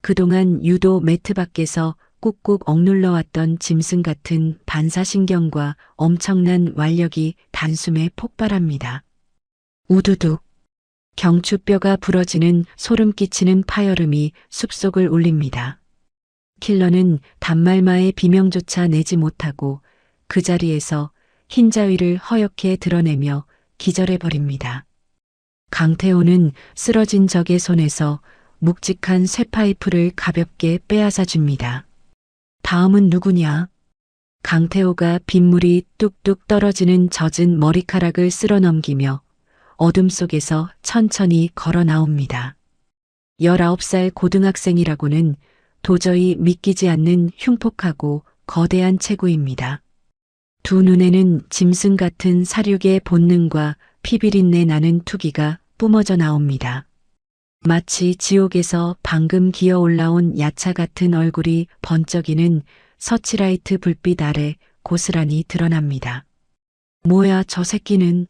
그동안 유도 매트 밖에서 꾹꾹 억눌러왔던 짐승 같은 반사신경과 엄청난 완력이 단숨에 폭발합니다. 우두둑. 경추뼈가 부러지는 소름 끼치는 파열음이 숲속을 울립니다. 킬러는 단말마의 비명조차 내지 못하고 그 자리에서 흰자위를 허옇게 드러내며 기절해버립니다. 강태호는 쓰러진 적의 손에서 묵직한 쇠파이프를 가볍게 빼앗아 줍니다. 다음은 누구냐? 강태호가 빗물이 뚝뚝 떨어지는 젖은 머리카락을 쓸어 넘기며 어둠 속에서 천천히 걸어 나옵니다. 19살 고등학생이라고는 도저히 믿기지 않는 흉폭하고 거대한 체구입니다. 두 눈에는 짐승 같은 사륙의 본능과 피비린내 나는 투기가 뿜어져 나옵니다. 마치 지옥에서 방금 기어 올라온 야차 같은 얼굴이 번쩍이는 서치라이트 불빛 아래 고스란히 드러납니다. 뭐야 저 새끼는.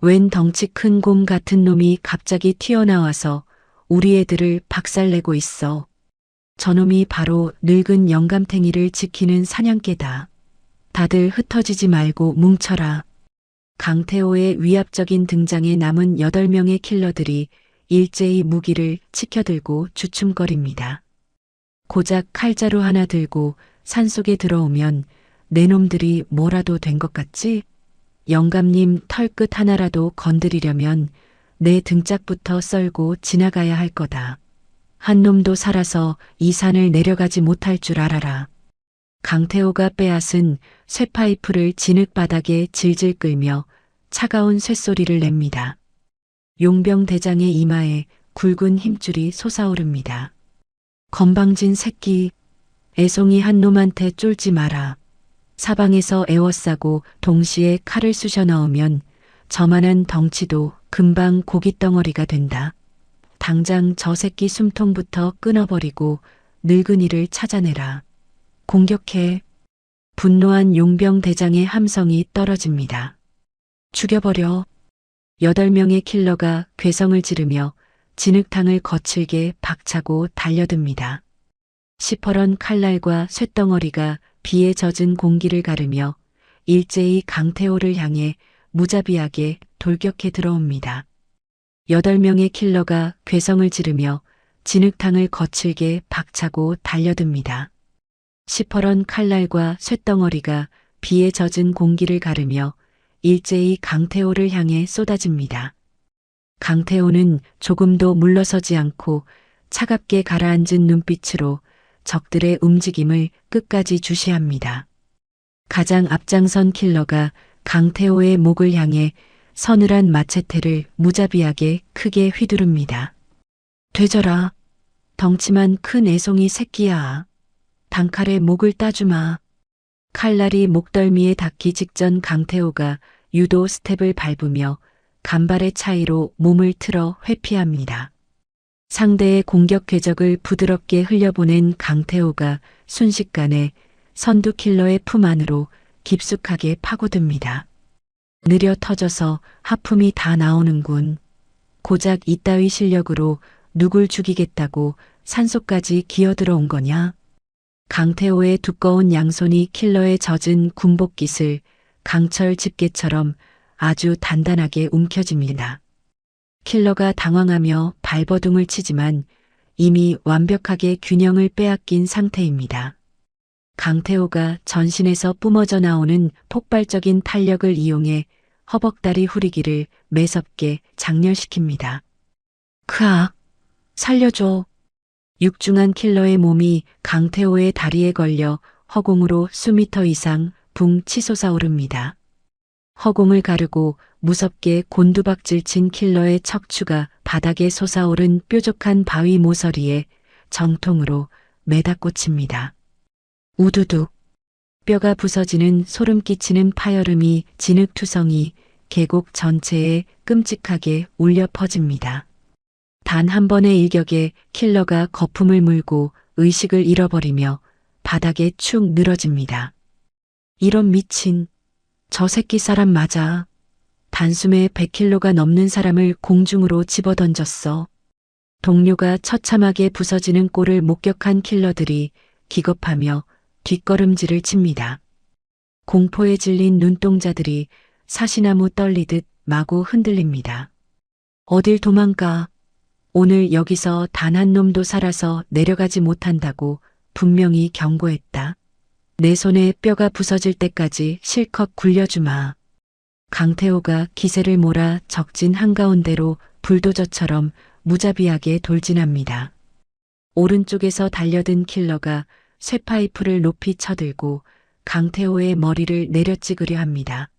웬 덩치 큰 곰 같은 놈이 갑자기 튀어나와서 우리 애들을 박살내고 있어. 저놈이 바로 늙은 영감탱이를 지키는 사냥개다. 다들 흩어지지 말고 뭉쳐라. 강태호의 위압적인 등장에 남은 8명의 킬러들이 일제히 무기를 치켜들고 주춤거립니다. 고작 칼자루 하나 들고 산속에 들어오면 내 놈들이 뭐라도 된 것 같지? 영감님 털끝 하나라도 건드리려면 내 등짝부터 썰고 지나가야 할 거다. 한 놈도 살아서 이 산을 내려가지 못할 줄 알아라. 강태호가 빼앗은 쇠파이프를 진흙바닥에 질질 끌며 차가운 쇳소리를 냅니다. 용병 대장의 이마에 굵은 힘줄이 솟아오릅니다. 건방진 새끼, 애송이 한 놈한테 쫄지 마라. 사방에서 애워싸고 동시에 칼을 쑤셔 넣으면 저만한 덩치도 금방 고깃덩어리가 된다. 당장 저 새끼 숨통부터 끊어버리고 늙은이를 찾아내라. 공격해. 분노한 용병 대장의 함성이 떨어집니다. 죽여버려. 8명의 킬러가 괴성을 지르며 진흙탕을 거칠게 박차고 달려듭니다. 시퍼런 칼날과 쇳덩어리가 비에 젖은 공기를 가르며 일제히 강태호를 향해 무자비하게 돌격해 들어옵니다. 8명의 킬러가 괴성을 지르며 진흙탕을 거칠게 박차고 달려듭니다. 시퍼런 칼날과 쇳덩어리가 비에 젖은 공기를 가르며 일제히 강태호를 향해 쏟아집니다. 강태호는 조금도 물러서지 않고 차갑게 가라앉은 눈빛으로 적들의 움직임을 끝까지 주시합니다. 가장 앞장선 킬러가 강태호의 목을 향해 서늘한 마체테를 무자비하게 크게 휘두릅니다. 되져라. 덩치만 큰 애송이 새끼야. 단칼에 목을 따주마. 칼날이 목덜미에 닿기 직전 강태호가 유도 스텝을 밟으며 간발의 차이로 몸을 틀어 회피합니다. 상대의 공격 궤적을 부드럽게 흘려보낸 강태호가 순식간에 선두 킬러의 품 안으로 깊숙하게 파고듭니다. 느려 터져서 하품이 다 나오는군. 고작 이따위 실력으로 누굴 죽이겠다고 산속까지 기어들어온 거냐? 강태호의 두꺼운 양손이 킬러의 젖은 군복깃을 강철 집게처럼 아주 단단하게 움켜집니다. 킬러가 당황하며 발버둥을 치지만 이미 완벽하게 균형을 빼앗긴 상태입니다. 강태호가 전신에서 뿜어져 나오는 폭발적인 탄력을 이용해 허벅다리 후리기를 매섭게 장렬시킵니다. 크악! 살려줘! 육중한 킬러의 몸이 강태호의 다리에 걸려 허공으로 수미터 이상 붕 치솟아 오릅니다. 허공을 가르고 무섭게 곤두박질 친 킬러의 척추가 바닥에 솟아오른 뾰족한 바위 모서리에 정통으로 매다 꽂힙니다. 우두둑. 뼈가 부서지는 소름 끼치는 파열음이 진흙투성이 계곡 전체에 끔찍하게 울려 퍼집니다. 단 한 번의 일격에 킬러가 거품을 물고 의식을 잃어버리며 바닥에 축 늘어집니다. 이런 미친, 저 새끼 사람 맞아. 단숨에 100킬로가 넘는 사람을 공중으로 집어던졌어. 동료가 처참하게 부서지는 꼴을 목격한 킬러들이 기겁하며 뒷걸음질을 칩니다. 공포에 질린 눈동자들이 사시나무 떨리듯 마구 흔들립니다. 어딜 도망가. 오늘 여기서 단 한 놈도 살아서 내려가지 못한다고 분명히 경고했다. 내 손에 뼈가 부서질 때까지 실컷 굴려주마. 강태호가 기세를 몰아 적진 한가운데로 불도저처럼 무자비하게 돌진합니다. 오른쪽에서 달려든 킬러가 쇠파이프를 높이 쳐들고 강태호의 머리를 내려찍으려 합니다.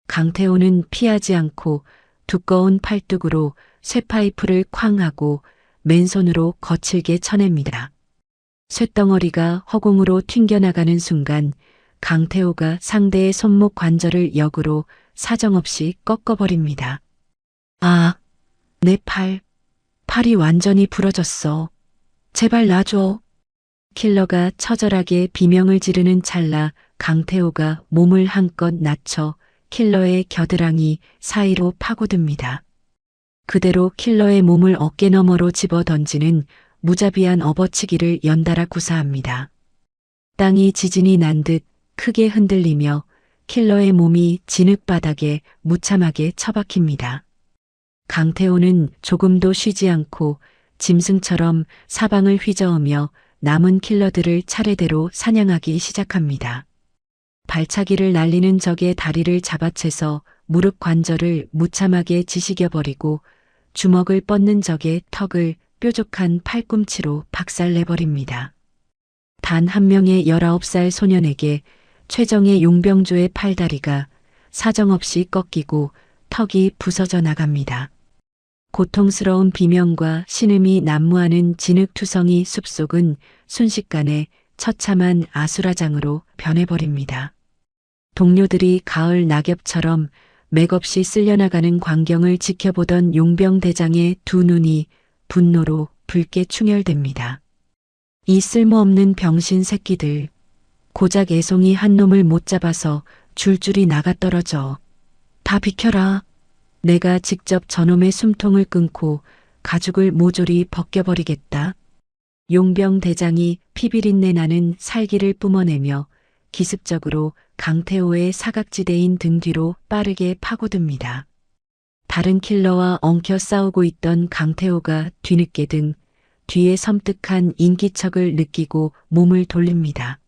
강태호는 피하지 않고 두꺼운 팔뚝으로 쇠파이프를 쾅 하고 맨손으로 거칠게 쳐냅니다. 쇳덩어리가 허공으로 튕겨나가는 순간 강태호가 상대의 손목 관절을 역으로 사정없이 꺾어버립니다. 아, 내 팔이 완전히 부러졌어. 제발 놔줘. 킬러가 처절하게 비명을 지르는 찰나 강태호가 몸을 한껏 낮춰 킬러의 겨드랑이 사이로 파고듭니다. 그대로 킬러의 몸을 어깨너머로 집어던지는 무자비한 업어치기를 연달아 구사합니다. 땅이 지진이 난 듯 크게 흔들리며 킬러의 몸이 진흙바닥에 무참하게 처박힙니다. 강태호는 조금도 쉬지 않고 짐승처럼 사방을 휘저으며 남은 킬러들을 차례대로 사냥하기 시작합니다. 발차기를 날리는 적의 다리를 잡아채서 무릎 관절을 무참하게 지식여버리고 주먹을 뻗는 적의 턱을 뾰족한 팔꿈치로 박살내버립니다. 단 한 명의 19살 소년에게 최정의 용병조의 팔다리가 사정없이 꺾이고 턱이 부서져 나갑니다. 고통스러운 비명과 신음이 난무하는 진흙투성이 숲속은 순식간에 처참한 아수라장으로 변해버립니다. 동료들이 가을 낙엽처럼 맥없이 쓸려나가는 광경을 지켜보던 용병대장의 두 눈이 분노로 붉게 충혈됩니다. 이 쓸모없는 병신 새끼들, 고작 애송이 한 놈을 못 잡아서 줄줄이 나가떨어져. 다 비켜라. 내가 직접 저놈의 숨통을 끊고 가죽을 모조리 벗겨버리겠다. 용병 대장이 피비린내 나는 살기를 뿜어내며 기습적으로 강태호의 사각지대인 등 뒤로 빠르게 파고듭니다. 다른 킬러와 엉켜 싸우고 있던 강태호가 뒤늦게 등 뒤에 섬뜩한 인기척을 느끼고 몸을 돌립니다.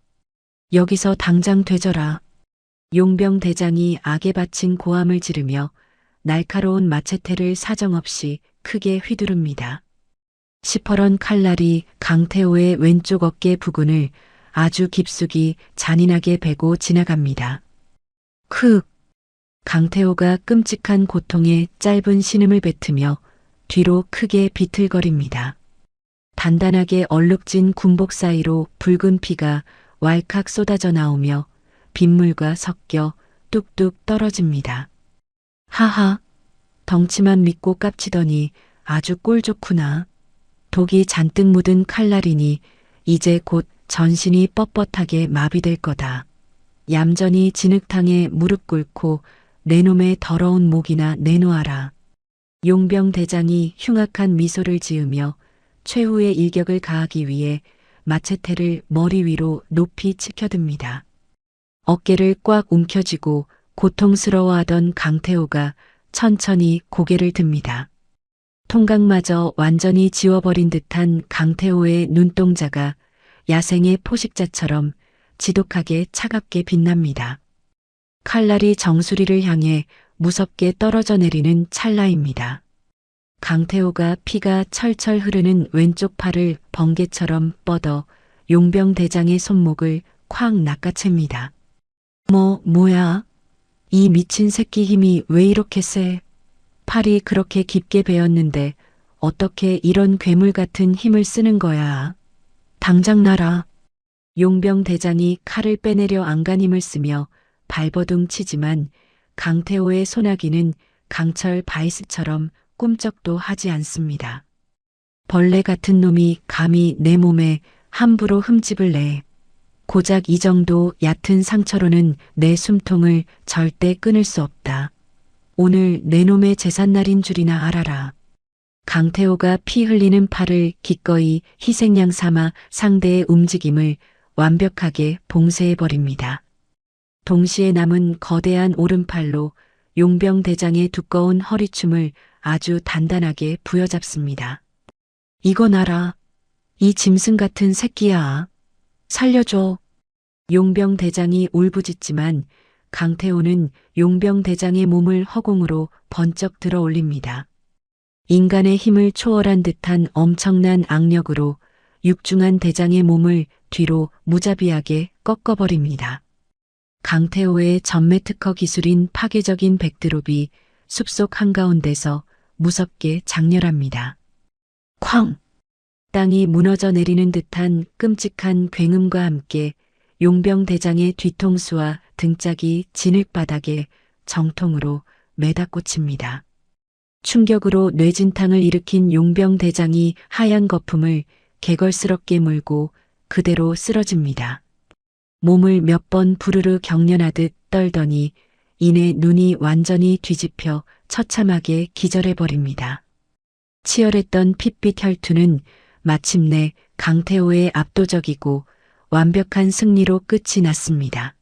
여기서 당장 되져라. 용병 대장이 악에 바친 고함을 지르며 날카로운 마체테를 사정없이 크게 휘두릅니다. 시퍼런 칼날이 강태호의 왼쪽 어깨 부근을 아주 깊숙이 잔인하게 베고 지나갑니다. 강태호가 끔찍한 고통에 짧은 신음을 뱉으며 뒤로 크게 비틀거립니다. 단단하게 얼룩진 군복 사이로 붉은 피가 왈칵 쏟아져 나오며 빗물과 섞여 뚝뚝 떨어집니다. 하하, 덩치만 믿고 깝치더니 아주 꼴 좋구나. 독이 잔뜩 묻은 칼날이니 이제 곧 전신이 뻣뻣하게 마비될 거다. 얌전히 진흙탕에 무릎 꿇고 내 놈의 더러운 목이나 내놓아라. 용병 대장이 흉악한 미소를 지으며 최후의 일격을 가하기 위해 마체테를 머리 위로 높이 치켜듭니다. 어깨를 꽉 움켜쥐고 고통스러워하던 강태호가 천천히 고개를 듭니다. 통각마저 완전히 지워버린 듯한 강태호의 눈동자가 야생의 포식자처럼 지독하게 차갑게 빛납니다. 칼날이 정수리를 향해 무섭게 떨어져 내리는 찰나입니다. 강태호가 피가 철철 흐르는 왼쪽 팔을 번개처럼 뻗어 용병 대장의 손목을 콱 낚아챕니다. 뭐야? 이 미친 새끼 힘이 왜 이렇게 세? 팔이 그렇게 깊게 베었는데 어떻게 이런 괴물 같은 힘을 쓰는 거야? 당장 놔라. 용병 대장이 칼을 빼내려 안간힘을 쓰며 발버둥 치지만 강태호의 소나기는 강철 바이스처럼 꿈쩍도 하지 않습니다. 벌레 같은 놈이 감히 내 몸에 함부로 흠집을 내. 고작 이 정도 얕은 상처로는 내 숨통을 절대 끊을 수 없다. 오늘 내 놈의 제삿날인 줄이나 알아라. 강태호가 피 흘리는 팔을 기꺼이 희생양 삼아 상대의 움직임을 완벽하게 봉쇄해버립니다. 동시에 남은 거대한 오른팔로 용병 대장의 두꺼운 허리춤을 아주 단단하게 부여잡습니다. 이건 알아. 이 짐승 같은 새끼야. 살려줘. 용병 대장이 울부짖지만 강태호는 용병 대장의 몸을 허공으로 번쩍 들어 올립니다. 인간의 힘을 초월한 듯한 엄청난 악력으로 육중한 대장의 몸을 뒤로 무자비하게 꺾어버립니다. 강태호의 전매 특허 기술인 파괴적인 백드롭이 숲속 한가운데서 무섭게 장렬합니다. 쾅! 땅이 무너져 내리는 듯한 끔찍한 굉음과 함께 용병 대장의 뒤통수와 등짝이 진흙바닥에 정통으로 매다꽂힙니다. 충격으로 뇌진탕을 일으킨 용병 대장이 하얀 거품을 개걸스럽게 물고 그대로 쓰러집니다. 몸을 몇 번 부르르 경련하듯 떨더니 이내 눈이 완전히 뒤집혀 처참하게 기절해버립니다. 치열했던 핏빛 혈투는 마침내 강태호의 압도적이고 완벽한 승리로 끝이 났습니다.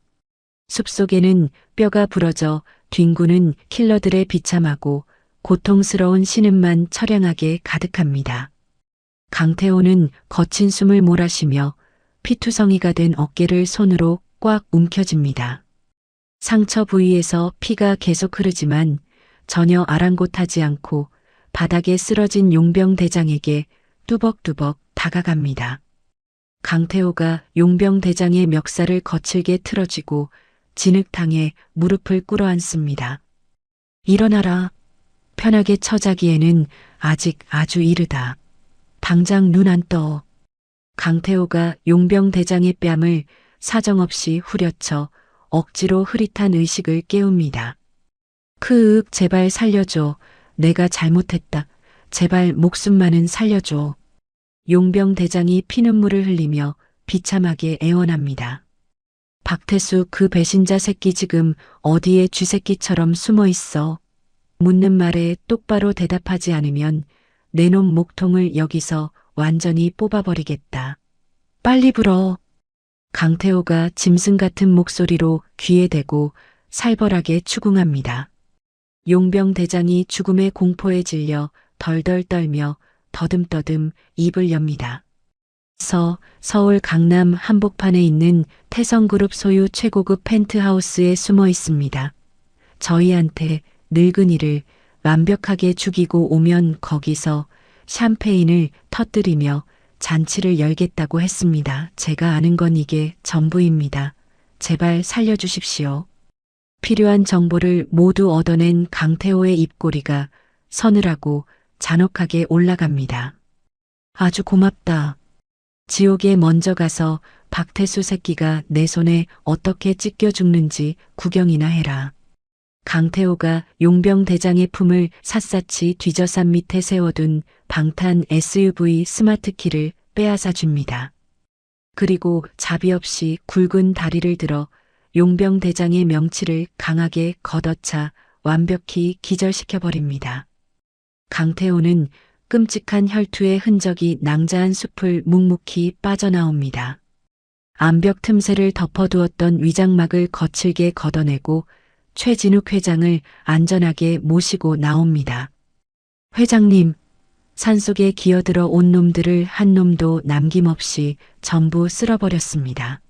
숲속에는 뼈가 부러져 뒹구는 킬러들의 비참하고 고통스러운 신음만 처량하게 가득합니다. 강태호는 거친 숨을 몰아쉬며 피투성이가 된 어깨를 손으로 꽉 움켜쥡니다. 상처 부위에서 피가 계속 흐르지만 전혀 아랑곳하지 않고 바닥에 쓰러진 용병 대장에게 뚜벅뚜벅 다가갑니다. 강태호가 용병 대장의 멱살을 거칠게 틀어쥐고 진흙탕에 무릎을 꿇어앉습니다. 일어나라. 편하게 처자기에는 아직 아주 이르다. 당장 눈 안 떠. 강태호가 용병 대장의 뺨을 사정없이 후려쳐 억지로 흐릿한 의식을 깨웁니다. 크윽, 제발 살려줘. 내가 잘못했다. 제발 목숨만은 살려줘. 용병 대장이 피눈물을 흘리며 비참하게 애원합니다. 박태수, 그 배신자 새끼 지금 어디에 쥐새끼처럼 숨어 있어. 묻는 말에 똑바로 대답하지 않으면 내놈 목통을 여기서 완전히 뽑아버리겠다. 빨리 불어. 강태호가 짐승 같은 목소리로 귀에 대고 살벌하게 추궁합니다. 용병 대장이 죽음의 공포에 질려 덜덜 떨며 더듬더듬 입을 엽니다. 서울 강남 한복판에 있는 태성그룹 소유 최고급 펜트하우스에 숨어 있습니다. 저희한테 늙은이를 완벽하게 죽이고 오면 거기서 샴페인을 터뜨리며 잔치를 열겠다고 했습니다. 제가 아는 건 이게 전부입니다. 제발 살려주십시오. 필요한 정보를 모두 얻어낸 강태호의 입꼬리가 서늘하고 잔혹하게 올라갑니다. 아주 고맙다. 지옥에 먼저 가서 박태수 새끼가 내 손에 어떻게 찢겨 죽는지 구경이나 해라. 강태호가 용병 대장의 품을 샅샅이 뒤져 산 밑에 세워둔 방탄 SUV 스마트키를 빼앗아 줍니다. 그리고 자비 없이 굵은 다리를 들어 용병 대장의 명치를 강하게 걷어차 완벽히 기절시켜버립니다. 강태호는 끔찍한 혈투의 흔적이 낭자한 숲을 묵묵히 빠져나옵니다. 암벽 틈새를 덮어두었던 위장막을 거칠게 걷어내고 최진욱 회장을 안전하게 모시고 나옵니다. 회장님, 산속에 기어들어 온 놈들을 한 놈도 남김없이 전부 쓸어버렸습니다.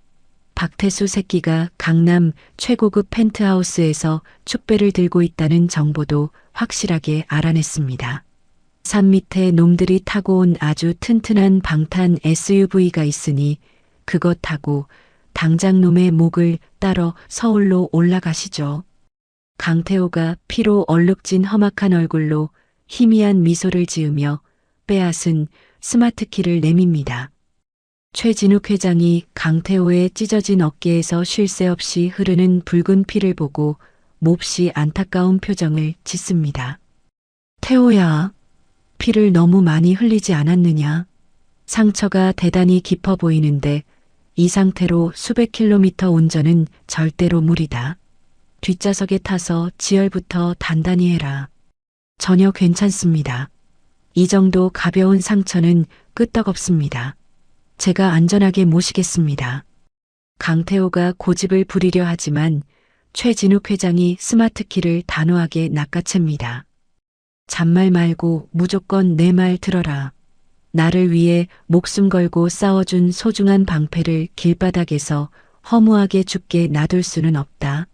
박태수 새끼가 강남 최고급 펜트하우스에서 축배를 들고 있다는 정보도 확실하게 알아냈습니다. 산 밑에 놈들이 타고 온 아주 튼튼한 방탄 SUV가 있으니 그것 타고 당장 놈의 목을 따러 서울로 올라가시죠. 강태호가 피로 얼룩진 험악한 얼굴로 희미한 미소를 지으며 빼앗은 스마트키를 내밉니다. 최진욱 회장이 강태호의 찢어진 어깨에서 쉴 새 없이 흐르는 붉은 피를 보고 몹시 안타까운 표정을 짓습니다. 태호야, 피를 너무 많이 흘리지 않았느냐? 상처가 대단히 깊어 보이는데 이 상태로 수백 킬로미터 운전은 절대로 무리다. 뒷좌석에 타서 지혈부터 단단히 해라. 전혀 괜찮습니다. 이 정도 가벼운 상처는 끄떡없습니다. 제가 안전하게 모시겠습니다. 강태호가 고집을 부리려 하지만 최진욱 회장이 스마트키를 단호하게 낚아챕니다. 잔말 말고 무조건 내 말 들어라. 나를 위해 목숨 걸고 싸워준 소중한 방패를 길바닥에서 허무하게 죽게 놔둘 수는 없다.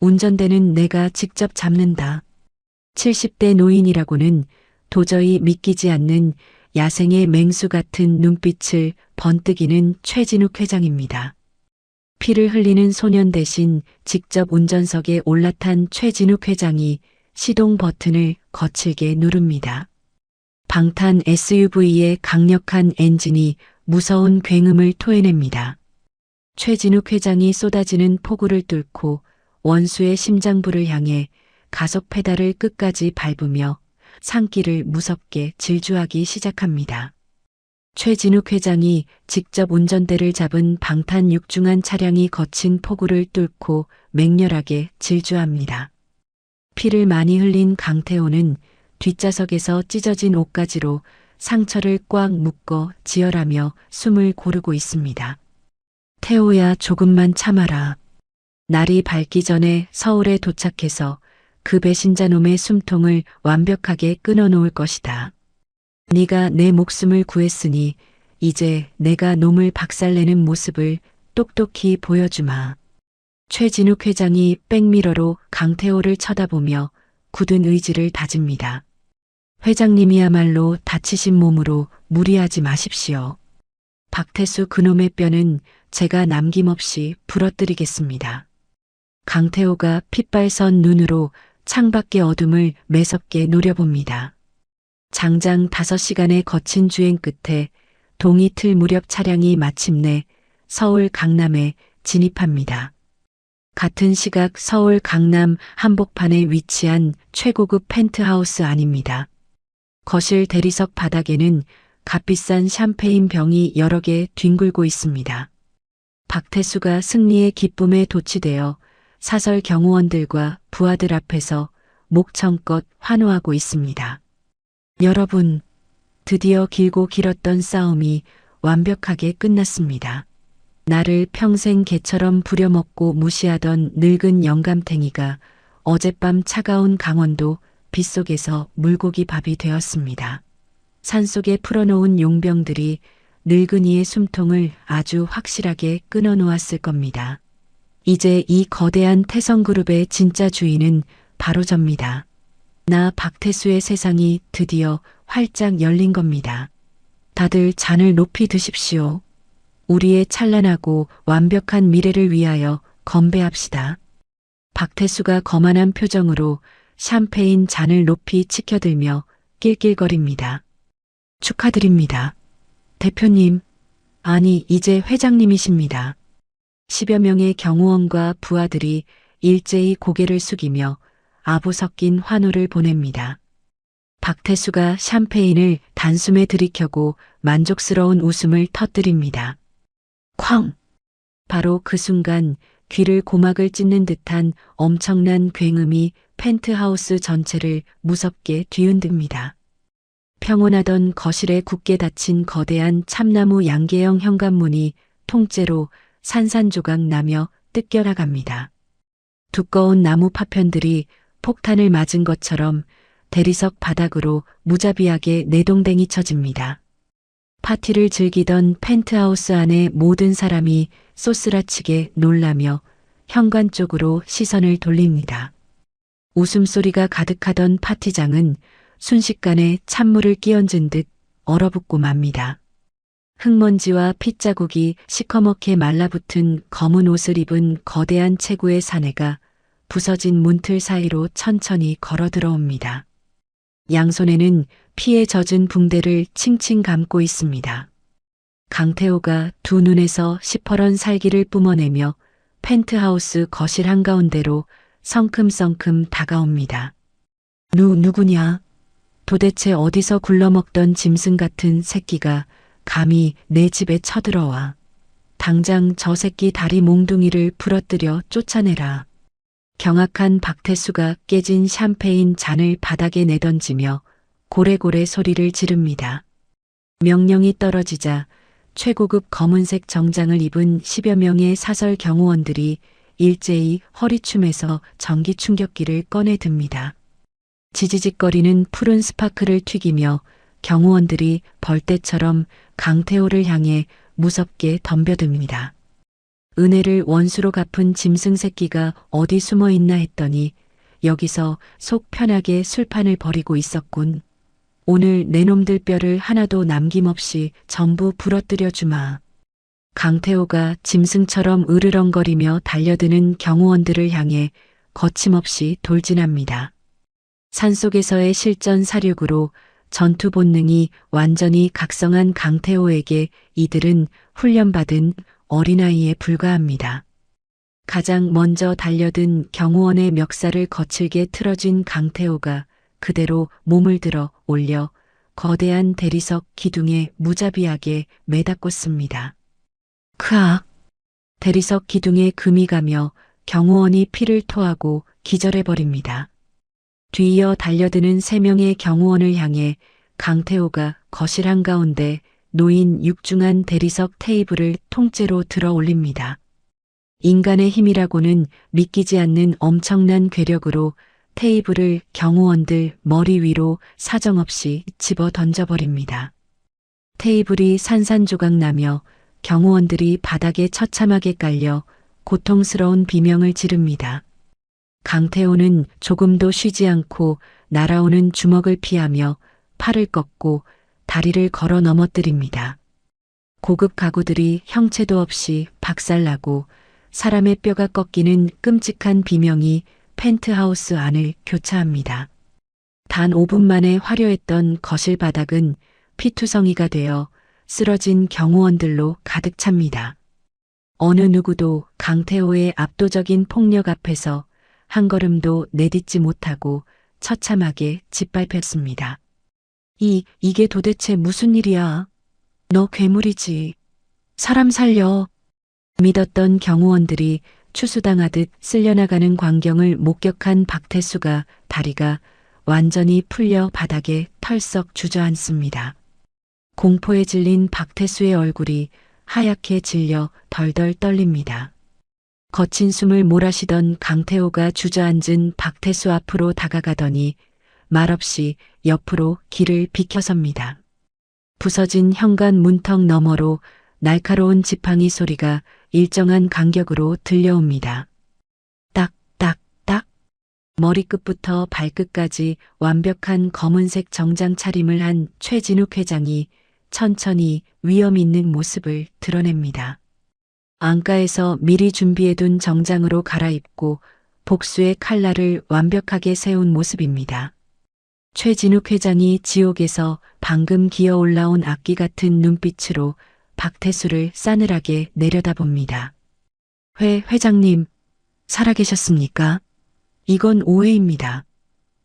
운전대는 내가 직접 잡는다. 70대 노인이라고는 도저히 믿기지 않는 야생의 맹수 같은 눈빛을 번뜩이는 최진욱 회장입니다. 피를 흘리는 소년 대신 직접 운전석에 올라탄 최진욱 회장이 시동 버튼을 거칠게 누릅니다. 방탄 SUV의 강력한 엔진이 무서운 굉음을 토해냅니다. 최진욱 회장이 쏟아지는 폭우를 뚫고 원수의 심장부를 향해 가속 페달을 끝까지 밟으며 산길을 무섭게 질주하기 시작합니다. 최진욱 회장이 직접 운전대를 잡은 방탄 육중한 차량이 거친 폭우를 뚫고 맹렬하게 질주합니다. 피를 많이 흘린 강태호는 뒷좌석에서 찢어진 옷가지로 상처를 꽉 묶어 지혈하며 숨을 고르고 있습니다. 태호야, 조금만 참아라. 날이 밝기 전에 서울에 도착해서 그 배신자 놈의 숨통을 완벽하게 끊어놓을 것이다. 네가 내 목숨을 구했으니 이제 내가 놈을 박살내는 모습을 똑똑히 보여주마. 최진욱 회장이 백미러로 강태호를 쳐다보며 굳은 의지를 다집니다. 회장님이야말로 다치신 몸으로 무리하지 마십시오. 박태수 그놈의 뼈는 제가 남김없이 부러뜨리겠습니다. 강태호가 핏발선 눈으로 창밖의 어둠을 매섭게 노려봅니다. 장장 5시간의 거친 주행 끝에 동이틀 무렵 차량이 마침내 서울 강남에 진입합니다. 같은 시각 서울 강남 한복판에 위치한 최고급 펜트하우스 안입니다. 거실 대리석 바닥에는 값비싼 샴페인 병이 여러 개 뒹굴고 있습니다. 박태수가 승리의 기쁨에 도취되어 사설 경호원들과 부하들 앞에서 목청껏 환호하고 있습니다. 여러분, 드디어 길고 길었던 싸움이 완벽하게 끝났습니다. 나를 평생 개처럼 부려먹고 무시하던 늙은 영감탱이가 어젯밤 차가운 강원도 빗속에서 물고기 밥이 되었습니다. 산속에 풀어놓은 용병들이 늙은이의 숨통을 아주 확실하게 끊어놓았을 겁니다. 이제 이 거대한 태성그룹의 진짜 주인은 바로 접니다. 나 박태수의 세상이 드디어 활짝 열린 겁니다. 다들 잔을 높이 드십시오. 우리의 찬란하고 완벽한 미래를 위하여 건배합시다. 박태수가 거만한 표정으로 샴페인 잔을 높이 치켜들며 낄낄거립니다. 축하드립니다. 대표님, 아니 이제 회장님이십니다. 10여 명의 경호원과 부하들이 일제히 고개를 숙이며 아부 섞인 환호를 보냅니다. 박태수가 샴페인을 단숨에 들이켜고 만족스러운 웃음을 터뜨립니다. 쾅! 바로 그 순간 귀를 고막을 찢는 듯한 엄청난 굉음이 펜트하우스 전체를 무섭게 뒤흔듭니다. 평온하던 거실에 굳게 닫힌 거대한 참나무 양계형 현관문이 통째로 산산조각 나며 뜯겨나갑니다. 두꺼운 나무 파편들이 폭탄을 맞은 것처럼 대리석 바닥으로 무자비하게 내동댕이 쳐집니다. 파티를 즐기던 펜트하우스 안의 모든 사람이 쏘스라치게 놀라며 현관 쪽으로 시선을 돌립니다. 웃음소리가 가득하던 파티장은 순식간에 찬물을 끼얹은 듯 얼어붙고 맙니다. 흙먼지와 핏자국이 시커멓게 말라붙은 검은 옷을 입은 거대한 체구의 사내가 부서진 문틀 사이로 천천히 걸어 들어옵니다. 양손에는 피에 젖은 붕대를 칭칭 감고 있습니다. 강태호가 두 눈에서 시퍼런 살기를 뿜어내며 펜트하우스 거실 한가운데로 성큼성큼 다가옵니다. 누구냐? 도대체 어디서 굴러먹던 짐승 같은 새끼가 감히 내 집에 쳐들어와. 당장 저 새끼 다리 몽둥이를 부러뜨려 쫓아내라. 경악한 박태수가 깨진 샴페인 잔을 바닥에 내던지며 고래고래 소리를 지릅니다. 명령이 떨어지자 최고급 검은색 정장을 입은 10여 명의 사설 경호원들이 일제히 허리춤에서 전기 충격기를 꺼내 듭니다. 지지직거리는 푸른 스파크를 튀기며 경호원들이 벌떼처럼 강태호를 향해 무섭게 덤벼듭니다. 은혜를 원수로 갚은 짐승 새끼가 어디 숨어 있나 했더니 여기서 속 편하게 술판을 벌이고 있었군. 오늘 내 놈들 뼈를 하나도 남김없이 전부 부러뜨려 주마. 강태호가 짐승처럼 으르렁거리며 달려드는 경호원들을 향해 거침없이 돌진합니다. 산속에서의 실전 사륙으로 전투 본능이 완전히 각성한 강태호에게 이들은 훈련받은 어린아이에 불과합니다. 가장 먼저 달려든 경호원의 멱살을 거칠게 틀어진 강태호가 그대로 몸을 들어 올려 거대한 대리석 기둥에 무자비하게 매달꽂습니다. 크악! 대리석 기둥에 금이 가며 경호원이 피를 토하고 기절해버립니다. 뒤이어 달려드는 3명의 경호원을 향해 강태호가 거실 한가운데 놓인 육중한 대리석 테이블을 통째로 들어 올립니다. 인간의 힘이라고는 믿기지 않는 엄청난 괴력으로 테이블을 경호원들 머리 위로 사정없이 집어 던져버립니다. 테이블이 산산조각 나며 경호원들이 바닥에 처참하게 깔려 고통스러운 비명을 지릅니다. 강태호는 조금도 쉬지 않고 날아오는 주먹을 피하며 팔을 꺾고 다리를 걸어 넘어뜨립니다. 고급 가구들이 형체도 없이 박살나고 사람의 뼈가 꺾이는 끔찍한 비명이 펜트하우스 안을 교차합니다. 단 5분 만에 화려했던 거실 바닥은 피투성이가 되어 쓰러진 경호원들로 가득 찹니다. 어느 누구도 강태호의 압도적인 폭력 앞에서 한 걸음도 내딛지 못하고 처참하게 짓밟혔습니다. 이게 도대체 무슨 일이야? 너 괴물이지. 사람 살려. 믿었던 경호원들이 추수당하듯 쓸려나가는 광경을 목격한 박태수가 다리가 완전히 풀려 바닥에 털썩 주저앉습니다. 공포에 질린 박태수의 얼굴이 하얗게 질려 덜덜 떨립니다. 거친 숨을 몰아쉬던 강태호가 주저앉은 박태수 앞으로 다가가더니 말없이 옆으로 길을 비켜섭니다. 부서진 현관 문턱 너머로 날카로운 지팡이 소리가 일정한 간격으로 들려옵니다. 딱, 딱, 딱. 머리끝부터 발끝까지 완벽한 검은색 정장 차림을 한 최진욱 회장이 천천히 위험 있는 모습을 드러냅니다. 안가에서 미리 준비해둔 정장으로 갈아입고 복수의 칼날을 완벽하게 세운 모습입니다. 최진욱 회장이 지옥에서 방금 기어 올라온 악기 같은 눈빛으로 박태수를 싸늘하게 내려다봅니다. 회장님, 살아계셨습니까? 이건 오해입니다.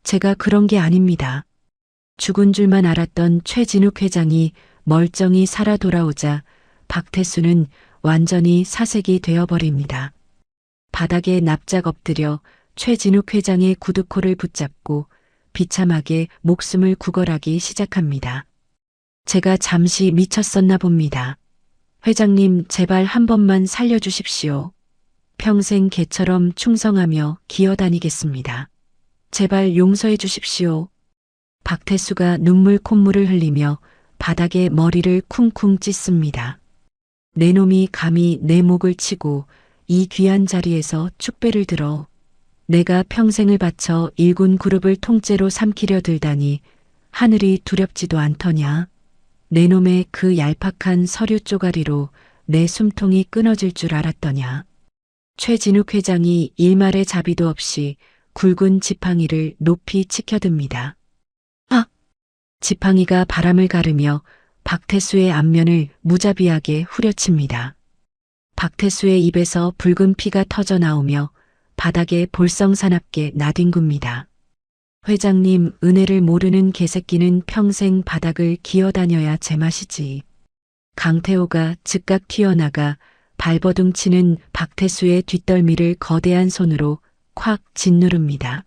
제가 그런 게 아닙니다. 죽은 줄만 알았던 최진욱 회장이 멀쩡히 살아 돌아오자 박태수는 완전히 사색이 되어버립니다. 바닥에 납작 엎드려 최진욱 회장의 구두코를 붙잡고 비참하게 목숨을 구걸하기 시작합니다. 제가 잠시 미쳤었나 봅니다. 회장님, 제발 한 번만 살려주십시오. 평생 개처럼 충성하며 기어다니겠습니다. 제발 용서해 주십시오. 박태수가 눈물 콧물을 흘리며 바닥에 머리를 쿵쿵 찢습니다. 내 놈이 감히 내 목을 치고 이 귀한 자리에서 축배를 들어 내가 평생을 바쳐 일군 그룹을 통째로 삼키려 들다니 하늘이 두렵지도 않더냐. 내 놈의 그 얄팍한 서류 쪼가리로 내 숨통이 끊어질 줄 알았더냐. 최진욱 회장이 일말의 자비도 없이 굵은 지팡이를 높이 치켜듭니다. 아! 지팡이가 바람을 가르며 박태수의 안면을 무자비하게 후려칩니다. 박태수의 입에서 붉은 피가 터져 나오며 바닥에 볼썽사납게 나뒹굽니다. 회장님, 은혜를 모르는 개새끼는 평생 바닥을 기어다녀야 제맛이지. 강태호가 즉각 튀어나가 발버둥 치는 박태수의 뒷덜미를 거대한 손으로 콱 짓누릅니다.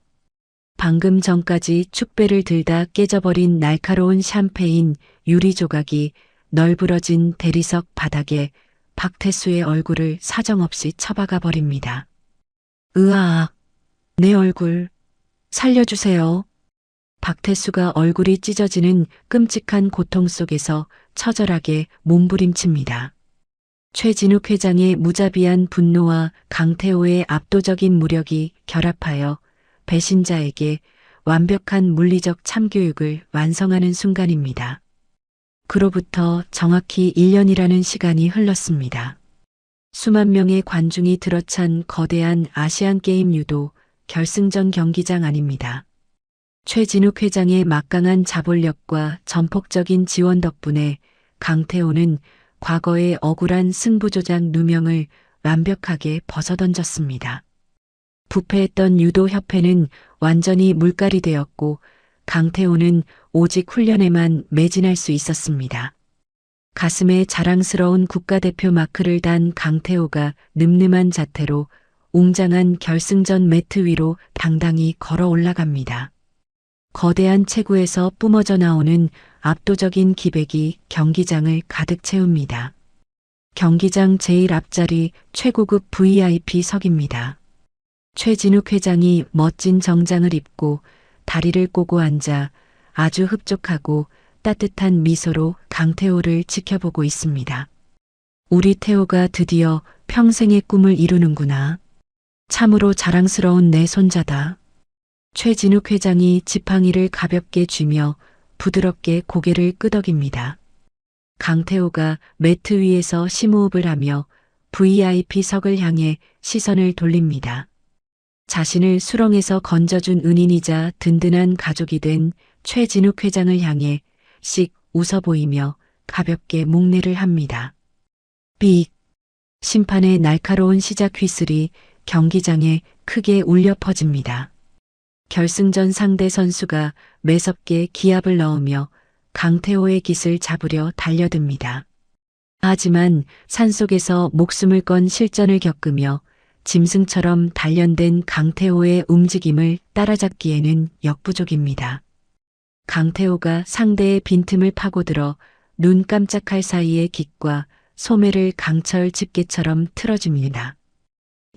방금 전까지 축배를 들다 깨져버린 날카로운 샴페인 유리 조각이 널브러진 대리석 바닥에 박태수의 얼굴을 사정없이 쳐박아 버립니다. 으아, 내 얼굴, 살려주세요. 박태수가 얼굴이 찢어지는 끔찍한 고통 속에서 처절하게 몸부림칩니다. 최진욱 회장의 무자비한 분노와 강태호의 압도적인 무력이 결합하여 배신자에게 완벽한 물리적 참교육을 완성하는 순간입니다. 그로부터 정확히 1년이라는 시간이 흘렀습니다. 수만 명의 관중이 들어찬 거대한 아시안게임 유도 결승전 경기장 안입니다. 최진욱 회장의 막강한 자본력과 전폭적인 지원 덕분에 강태호는 과거의 억울한 승부조작 누명을 완벽하게 벗어던졌습니다. 부패했던 유도협회는 완전히 물갈이 되었고 강태호는 오직 훈련에만 매진할 수 있었습니다. 가슴에 자랑스러운 국가대표 마크를 단 강태호가 늠름한 자태로 웅장한 결승전 매트 위로 당당히 걸어 올라갑니다. 거대한 체구에서 뿜어져 나오는 압도적인 기백이 경기장을 가득 채웁니다. 경기장 제일 앞자리 최고급 VIP석입니다. 최진욱 회장이 멋진 정장을 입고 다리를 꼬고 앉아 아주 흡족하고 따뜻한 미소로 강태호를 지켜보고 있습니다. 우리 태호가 드디어 평생의 꿈을 이루는구나. 참으로 자랑스러운 내 손자다. 최진욱 회장이 지팡이를 가볍게 쥐며 부드럽게 고개를 끄덕입니다. 강태호가 매트 위에서 심호흡을 하며 VIP석을 향해 시선을 돌립니다. 자신을 수렁에서 건져준 은인이자 든든한 가족이 된 최진욱 회장을 향해 씩 웃어 보이며 가볍게 목례를 합니다. 삑! 심판의 날카로운 시작 휘슬이 경기장에 크게 울려 퍼집니다. 결승전 상대 선수가 매섭게 기합을 넣으며 강태호의 깃을 잡으려 달려듭니다. 하지만 산속에서 목숨을 건 실전을 겪으며 짐승처럼 단련된 강태호의 움직임을 따라잡기에는 역부족입니다. 강태호가 상대의 빈틈을 파고들어 눈 깜짝할 사이에 깃과 소매를 강철 집게처럼 틀어줍니다.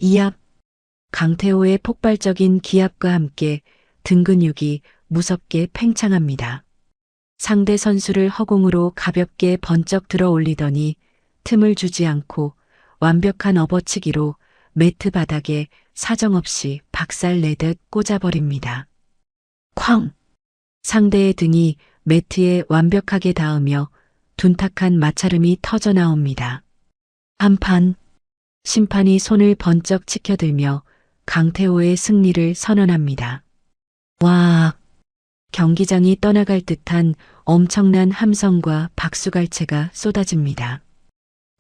이압! 강태호의 폭발적인 기압과 함께 등 근육이 무섭게 팽창합니다. 상대 선수를 허공으로 가볍게 번쩍 들어 올리더니 틈을 주지 않고 완벽한 업어치기로 매트 바닥에 사정없이 박살내듯 꽂아버립니다. 쾅! 상대의 등이 매트에 완벽하게 닿으며 둔탁한 마찰음이 터져 나옵니다. 한판! 심판이 손을 번쩍 치켜들며 강태호의 승리를 선언합니다. 와! 경기장이 떠나갈 듯한 엄청난 함성과 박수갈채가 쏟아집니다.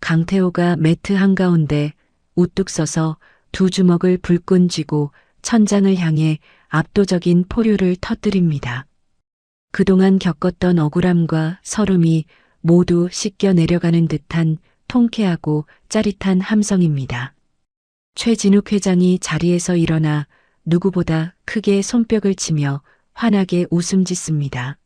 강태호가 매트 한가운데 우뚝 서서 두 주먹을 불끈 쥐고 천장을 향해 압도적인 포효를 터뜨립니다. 그동안 겪었던 억울함과 서름이 모두 씻겨 내려가는 듯한 통쾌하고 짜릿한 함성입니다. 최진욱 회장이 자리에서 일어나 누구보다 크게 손뼉을 치며 환하게 웃음 짓습니다.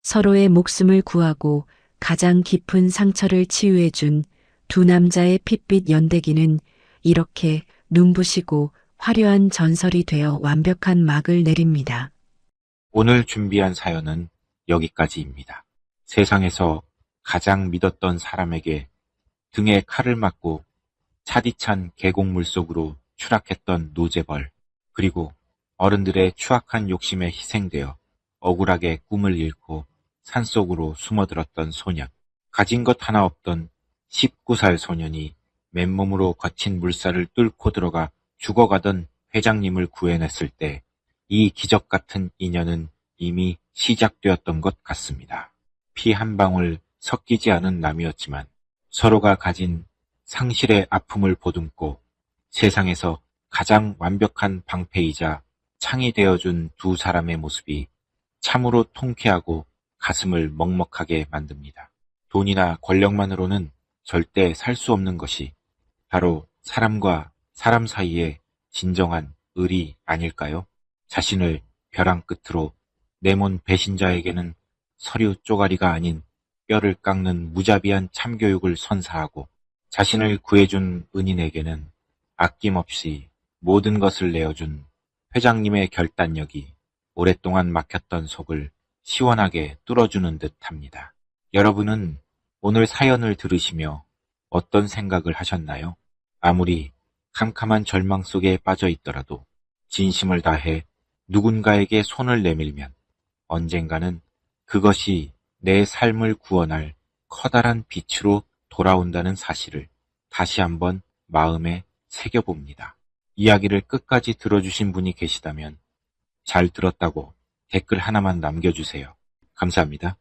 서로의 목숨을 구하고 가장 깊은 상처를 치유해준 두 남자의 핏빛 연대기는 이렇게 눈부시고 화려한 전설이 되어 완벽한 막을 내립니다. 오늘 준비한 사연은 여기까지입니다. 세상에서 가장 믿었던 사람에게 등에 칼을 맞고 차디찬 계곡물 속으로 추락했던 노재벌, 그리고 어른들의 추악한 욕심에 희생되어 억울하게 꿈을 잃고 산속으로 숨어들었던 소년, 가진 것 하나 없던 19살 소년이 맨몸으로 거친 물살을 뚫고 들어가 죽어가던 회장님을 구해냈을 때 이 기적 같은 인연은 이미 시작되었던 것 같습니다. 피 한 방울 섞이지 않은 남이었지만 서로가 가진 상실의 아픔을 보듬고 세상에서 가장 완벽한 방패이자 창이 되어준 두 사람의 모습이 참으로 통쾌하고 가슴을 먹먹하게 만듭니다. 돈이나 권력만으로는 절대 살 수 없는 것이 바로 사람과 사람 사이의 진정한 의리 아닐까요? 자신을 벼랑 끝으로 내몬 배신자에게는 서류 쪼가리가 아닌 뼈를 깎는 무자비한 참교육을 선사하고, 자신을 구해준 은인에게는 아낌없이 모든 것을 내어준 회장님의 결단력이 오랫동안 막혔던 속을 시원하게 뚫어주는 듯 합니다. 여러분은 오늘 사연을 들으시며 어떤 생각을 하셨나요? 아무리 캄캄한 절망 속에 빠져 있더라도 진심을 다해 누군가에게 손을 내밀면 언젠가는 그것이 내 삶을 구원할 커다란 빛으로 돌아온다는 사실을 다시 한번 마음에 새겨봅니다. 이야기를 끝까지 들어주신 분이 계시다면 잘 들었다고 댓글 하나만 남겨주세요. 감사합니다.